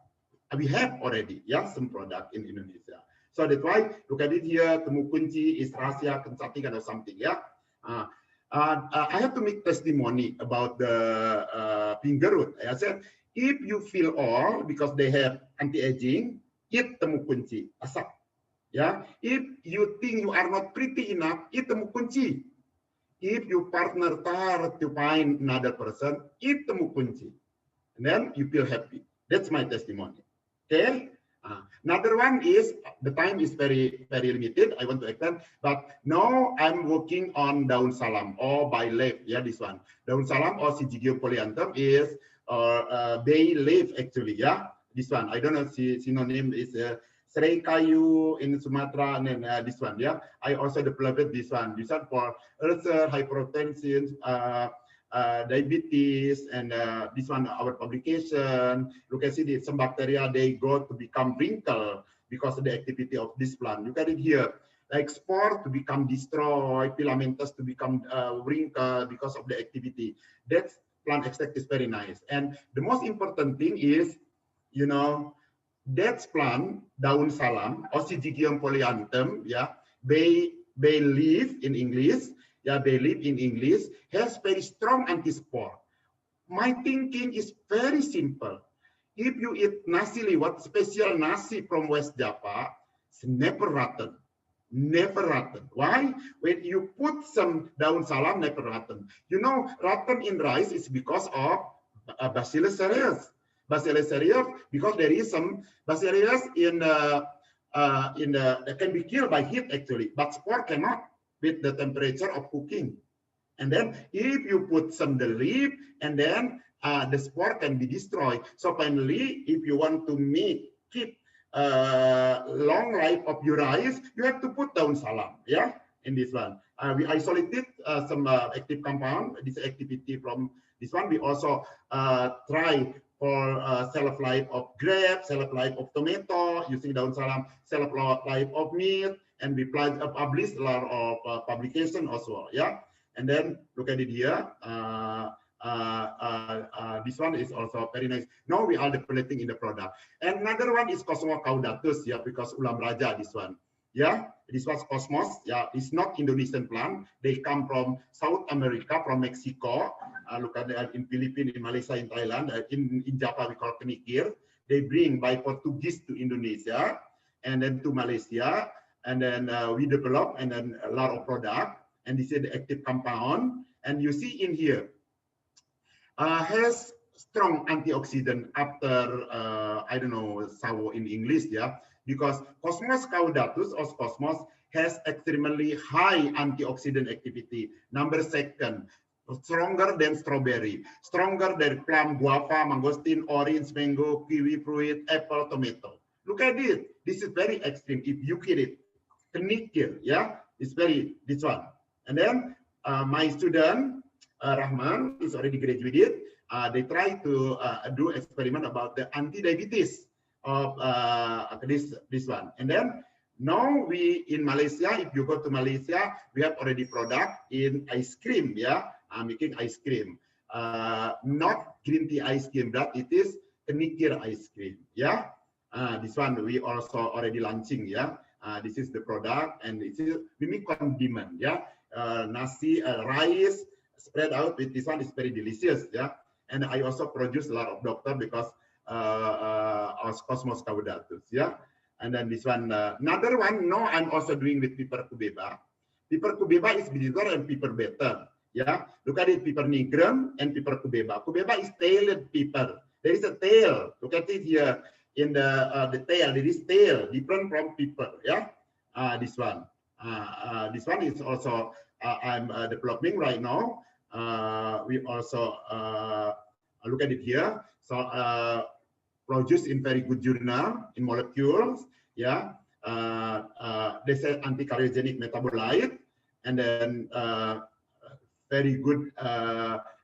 We have already, yeah, some product in Indonesia. So that's why look at it here. Temu kunci is rahasia kecantikan or something. Yeah. I have to make testimony about the finger root. I said, if you feel all because they have anti-aging, eat temu kunci, Assoc. Yeah. If you think you are not pretty enough, eat temu kunci. If your partner tired to find another person, eat temu kunci, and then you feel happy. That's my testimony. Okay. Another one is the time is very limited. I want to extend, but now I'm working on daun salam or by leaf. Yeah, this one daun salam or Syzygium polyanthum is bay leaf actually. Yeah, this one I don't know. Synonym is serai kayu in Sumatra, and then this one. Yeah, I also developed this one. This one for ulcer, hypertension. Diabetes, and this one our publication. Look at it, some bacteria they go to become wrinkle because of the activity of this plant. Look at it here, like spore to become destroyed, filamentous to become wrinkle because of the activity. That plant extract is very nice. And the most important thing is, you know, that plant daun salam or Syzygium polyanthum, yeah, bay leaf in English. Yeah, bay leaf in English has very strong anti-spore. My thinking is very simple. If you eat nasi liwet, special nasi from West Java, it's never rotten. Never rotten. Why? When you put some daun salam, never rotten. You know, rotten in rice is because of Bacillus cereus. Bacillus cereus, because there is some Bacillus in that can be killed by heat actually, but spore cannot with the temperature of cooking. And then if you put some the leaf, and then the spore can be destroyed. So finally, if you want to keep long life of your rice, you have to put daun salam. Yeah, in this one. We isolated some active compound, this activity from this one. We also try for shelf life of grape, shelf life of tomato, using daun salam, shelf life of meat, and we publish a lot of publication also. Yeah, and then look at it here. This one is also very nice. Now we are developing in the product. And another one is Cosmo caudatus, yeah, because ulam raja, this one. Yeah, this was Cosmos. Yeah, it's not Indonesian plant. They come from South America, from Mexico. Look at that in Philippines, in Malaysia, in Thailand. In Java, we call kenikir. They bring by Portuguese to Indonesia and then to Malaysia. And then we develop and then a lot of product. And this is the active compound. And you see in here, has strong antioxidant after, I don't know, sawo in English, yeah. Because Cosmos caudatus or Cosmos has extremely high antioxidant activity. Number second, stronger than strawberry, stronger than plum, guava, mangosteen, orange, mango, kiwi fruit, apple, tomato. Look at it. This is very extreme. If you kill it, kenikir, yeah, it's very, this one. And then my student, Rahman, is already graduated. They try to do experiment about the anti-diabetes of this one. And then now we in Malaysia, if you go to Malaysia, we have already product in ice cream, yeah, making ice cream. Not green tea ice cream, but it is kenikir ice cream, yeah. This one we also already launching, yeah. This is the product, and it is we make condiment, yeah. Nasi, rice spread out with this one is very delicious, yeah. And I also produce a lot of doctor because Cosmos caudatus, yeah. And then this one, another one, no, I'm also doing with Piper Kubeba. Piper Kubeba is bigger and Piper better. Yeah, look at it, Piper nigrum and Piper Kubeba. Kubeba is tailed Piper. There is a tail. Look at it here in the tail. There is tail, different from Piper. Yeah, this one. This one is also I'm developing right now. We also look at it here. So produced in very good journal in molecules. Yeah, they say anti-carcinogenic metabolite, and then very good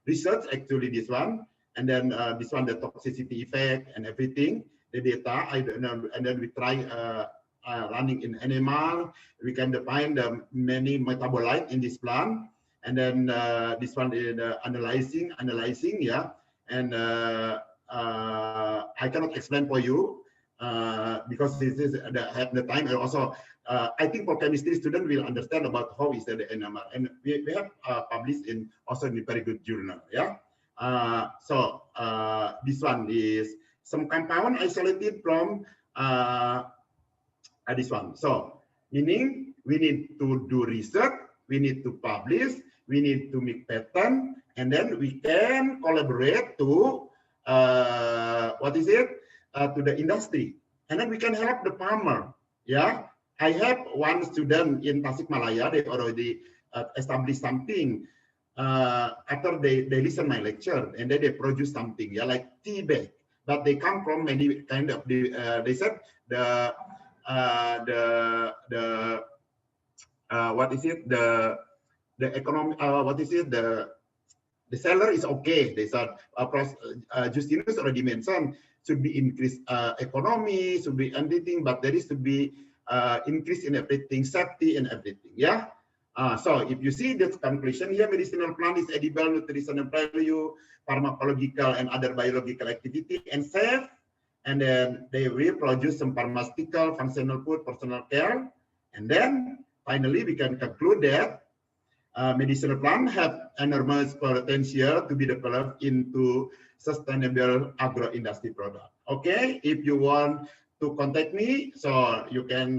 research actually this one. And then this one, the toxicity effect and everything, the data. I don't know, and then we try running in animal. We can define the many metabolites in this plant. And then this one is analyzing, yeah. And I cannot explain for you because this is have the time. And also, I think for chemistry student will understand about how is the NMR, and we have published in also in a very good journal. Yeah. So this one is some compound isolated from this one. So meaning we need to do research, we need to publish, we need to make patent, and then we can collaborate to what is it to the industry, and then we can help the farmer. Yeah, I have one student in Tasikmalaya. They already established something after they listen my lecture, and then they produce something, yeah, like tea bag, but they come from many kind of they said the what is it, the economic what is it, the seller is okay. They said Justinus already mentioned should be increased economy, should be everything, but there is to be increase in everything, safety and everything. Yeah. So if you see this conclusion here, medicinal plant is edible, nutritional value, pharmacological and other biological activity, and safe. And then they will produce some pharmaceutical, functional food, personal care. And then finally, we can conclude that medicinal plants have enormous potential to be developed into sustainable agro-industry product. Okay, if you want to contact me, so you can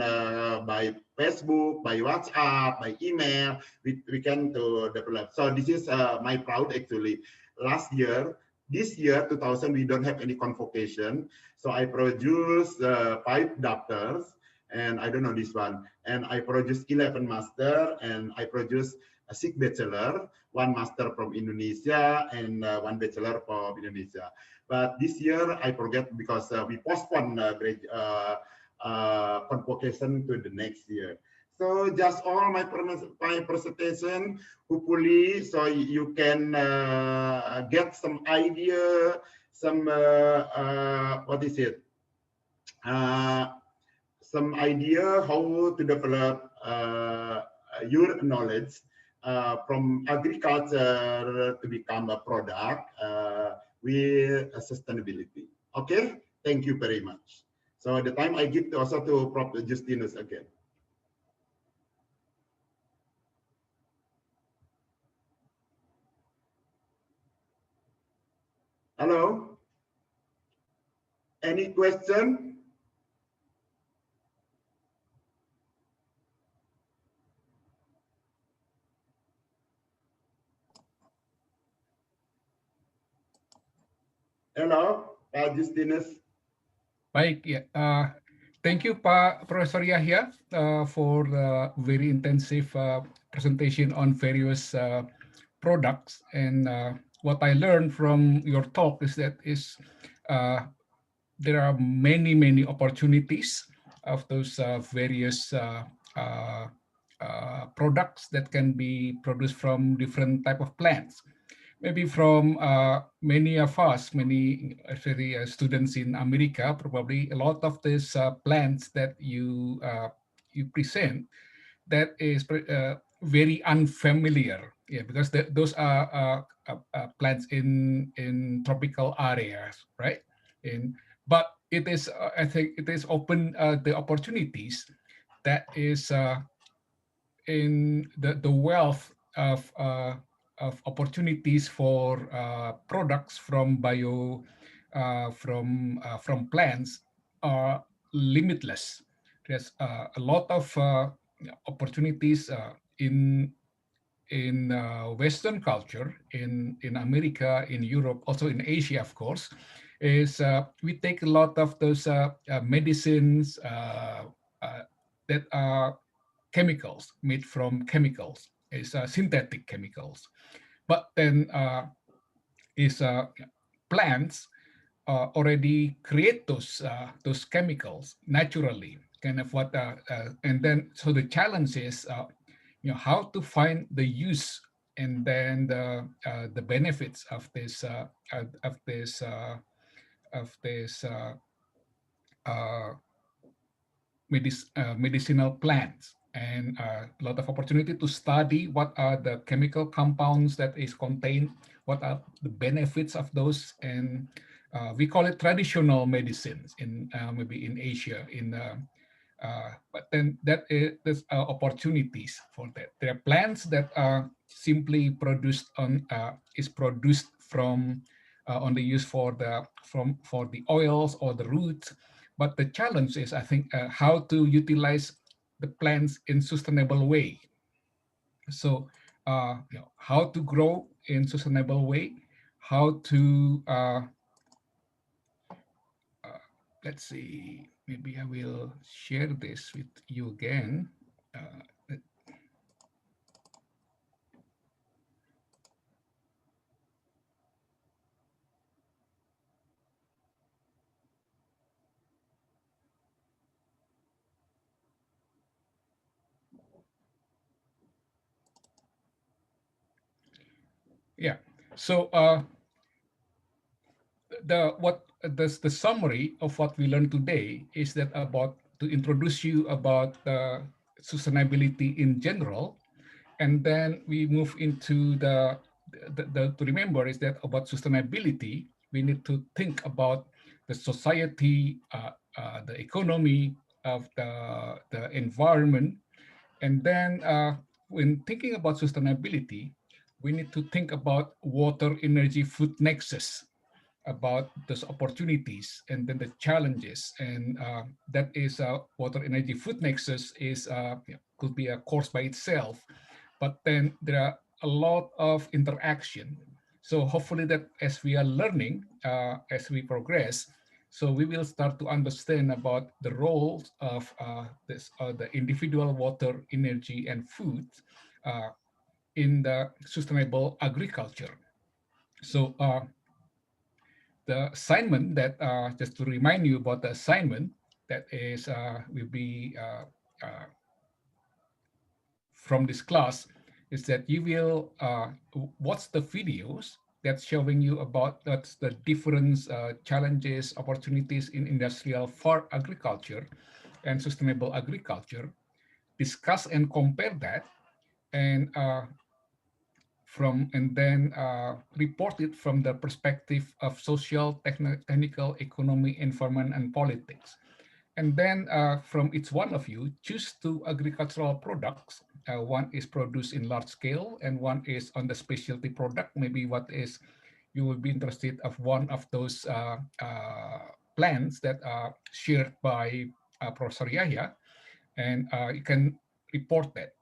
by Facebook, by WhatsApp, by email, we can to develop. So this is my proud actually. Last year, this year 2000, we don't have any convocation, so I produced 5 doctors, and I don't know this one, and I produced 11 master, and I produced a 6 bachelor, 1 master from Indonesia, and 1 bachelor from Indonesia. But this year I forget because we postponed convocation to the next year. So just all my presentation, hopefully, so you can get some idea, some what is it? Some idea how to develop your knowledge from agriculture to become a product with sustainability. Okay, thank you very much. So the time I give to also to Prof. Justinus again. Hello? Any question? Hello, Pak Justinus. Baik, ya. Thank you, Pak Professor Yahya, for the very intensive presentation on various products. And what I learned from your talk is that there are many opportunities of those various products that can be produced from different type of plants. Maybe from many of us, many actually students in America, probably a lot of these plants that you present, that is very unfamiliar, yeah, because those are plants in tropical areas, right? But it is, I think, it is open the opportunities that is in the wealth of opportunities for products from from plants are limitless. There's a lot of opportunities in Western culture, in America, in Europe, also in Asia, of course, is we take a lot of those medicines that are chemicals, made from chemicals, is synthetic chemicals. But then is plants already create those chemicals naturally, kind of what, and then so the challenge is, how to find the use and then the benefits of this of this of this uh, medicinal plants, and a lot of opportunity to study what are the chemical compounds that is contained, what are the benefits of those, and we call it traditional medicines in maybe in Asia. But then there's opportunities for that. There are plants that are simply produced on is produced from only used for the oils or the roots. But the challenge is, I think, how to utilize the plants in sustainable way. So, how to grow in sustainable way, how to let's see, maybe I will share this with you again. Uh, yeah. So the summary of what we learned today is that about to introduce you about sustainability in general, and then we move into the to remember is that about sustainability we need to think about the society, the economy of the environment, and then when thinking about sustainability we need to think about water energy food nexus, about those opportunities and then the challenges, and that is water energy food nexus is could be a course by itself, but then there are a lot of interaction. So hopefully that as we are learning, as we progress, so we will start to understand about the roles of the individual water, energy, and food uh, in the sustainable agriculture. So the assignment that, just to remind you about the assignment that is will be from this class, is that you will watch the videos that's showing you about that's the different challenges, opportunities in industrial for agriculture and sustainable agriculture. Discuss and compare that, and and then report it from the perspective of social, technical, economy, environment, and politics. And then from each one of you, choose two agricultural products. One is produced in large scale, and one is on the specialty product. Maybe what is you will be interested of one of those plans that are shared by Professor Yaya, and you can report that.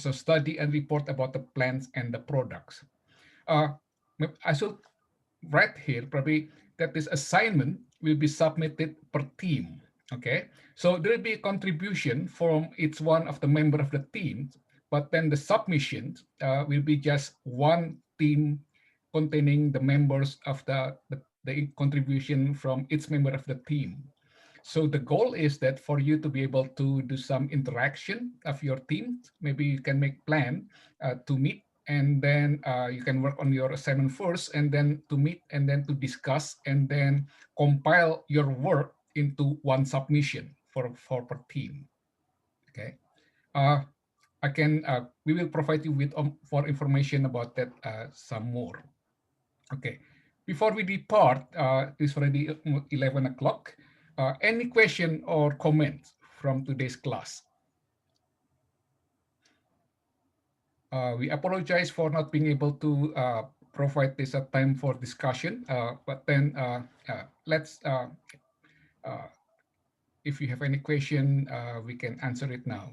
So study and report about the plans and the products. Uh, I should write here probably that this assignment will be submitted per team. Okay, so there will be a contribution from each one of the member of the team, but then the submission will be just one team containing the members of the contribution from each member of the team. So the goal is that for you to be able to do some interaction of your team, maybe you can make plan to meet, and then you can work on your assignment first, and then to meet, and then to discuss, and then compile your work into one submission for per team. Okay. Uh, we will provide you with for information about that some more. Okay. Before we depart, it's already 11 o'clock. Any question or comments from today's class? We apologize for not being able to provide this time for discussion, but then let's if you have any question, we can answer it now.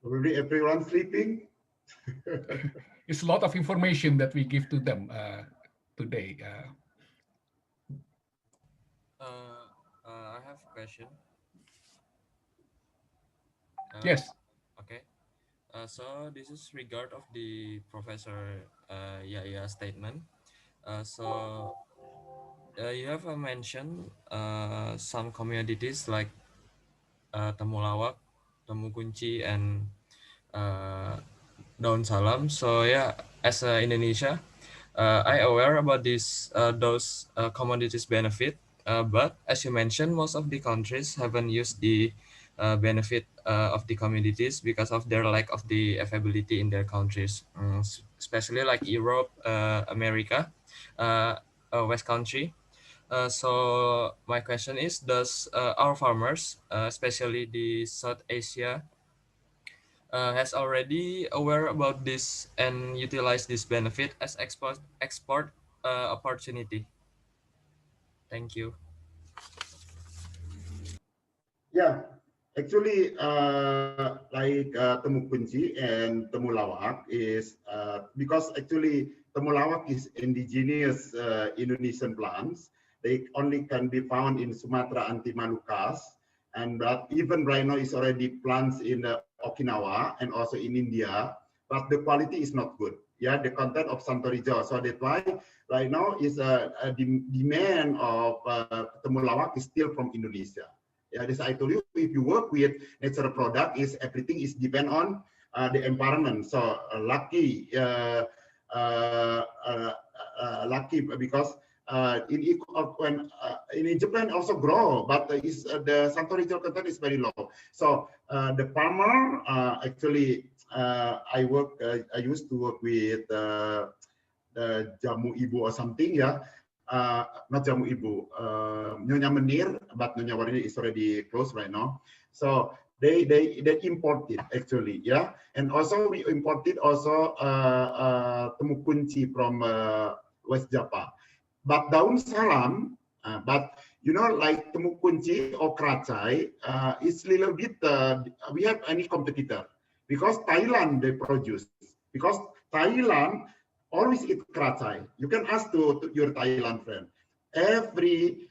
Probably everyone sleeping. It's a lot of information that we give to them today. I have a question. Yes. Okay. So this is regard of the Professor Yaya statement. You have mentioned some commodities like temulawak, temu kunci, and uh, daun salam. So yeah, as Indonesia, I aware about those commodities benefit. But as you mentioned, most of the countries haven't used the benefit of the commodities because of their lack of the availability in their countries, especially like Europe, America, West country. So my question is, does our farmers, especially the South Asia, has already aware about this and utilize this benefit as export opportunity? Thank you. Yeah, actually, like temu kunci and temulawak is because actually temulawak is indigenous Indonesian plants. They only can be found in Sumatra and Timalukas, and but even right now is already plants in Okinawa and also in India, but the quality is not good. Yeah, the content of Santorijo. So that's why right now is a demand of temulawak is still from Indonesia. Yeah, as I told you, if you work with natural product, is everything is depend on the environment. So lucky because in Japan also grow, but the Santorijo content is very low. So the farmer actually I used to work with the Jamu Ibu or something, yeah. Not Jamu Ibu, Nyonya Menir, but Nyonya Warini is already closed right now. So they import it actually, yeah. And also we imported also temu kunci from West Java. But daun salam, but you know, like temu kunci or kracai, it's little bit. We have any competitor because Thailand they produce, because Thailand always eat kracai. You can ask to your Thailand friend. Every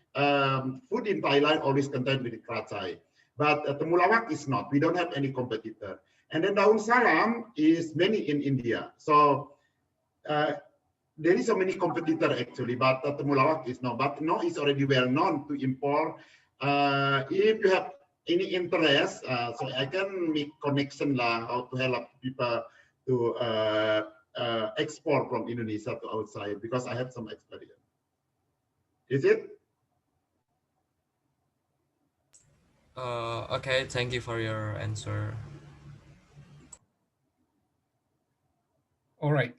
food in Thailand always contain with kracai. But temulawak is not. We don't have any competitor. And then daun salam is many in India. So there is so many competitor actually, but temulawak is not. But no, it's already well known to import. If you have any interest, so I can make connection lah how to help people to export from Indonesia to outside because I have some experience. Is it? Okay, thank you for your answer. All right.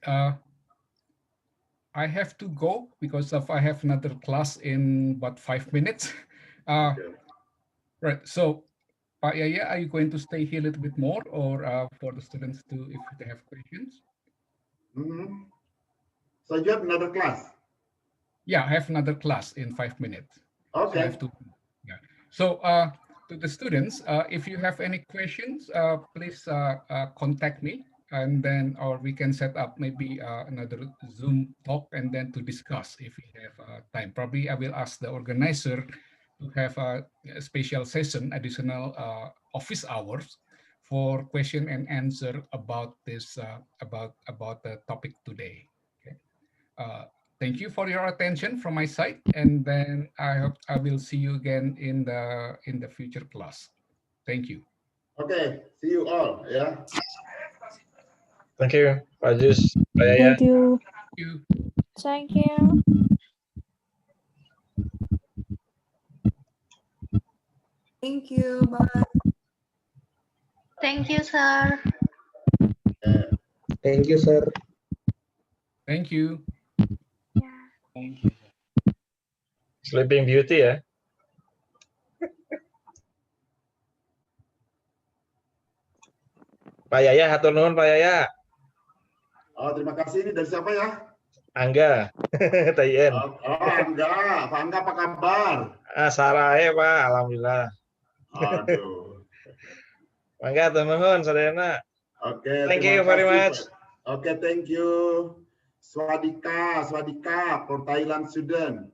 I have to go because I have another class in about 5 minutes. Okay. Right. So, Pak Yaya, are you going to stay here a little bit more, or for the students to, if they have questions? Mm-hmm. So you have another class? Yeah, I have another class in 5 minutes. Okay. So I have to. Yeah. So to the students, if you have any questions, please contact me, and then or we can set up maybe another Zoom talk and then to discuss if we have time. Probably I will ask the organizer to have a special session, additional office hours for question and answer about this about the topic today. Okay. Thank you for your attention from my side, and then I hope I will see you again in the future class. Thank you. Okay. See you all. Yeah. Thank you, Pak Jus, Pak Yaya. Thank you. Thank you. Thank you. Thank you. Bye. Thank you, sir. Thank you, sir. Thank you. Thank you. Sleeping Beauty ya. Pak Yaya, hatur nuhun Pak Yaya. Oh, terima kasih. Ini dari siapa ya? Angga, Tayen. Angga, Pak Angga apa kabar? Sarahe Pak, alhamdulillah. Aduh. Mangga teman-teman, sadayana. Oke, Thank terima you very kasih, much. Pak. Oke, thank you. Swadika for Thailand student.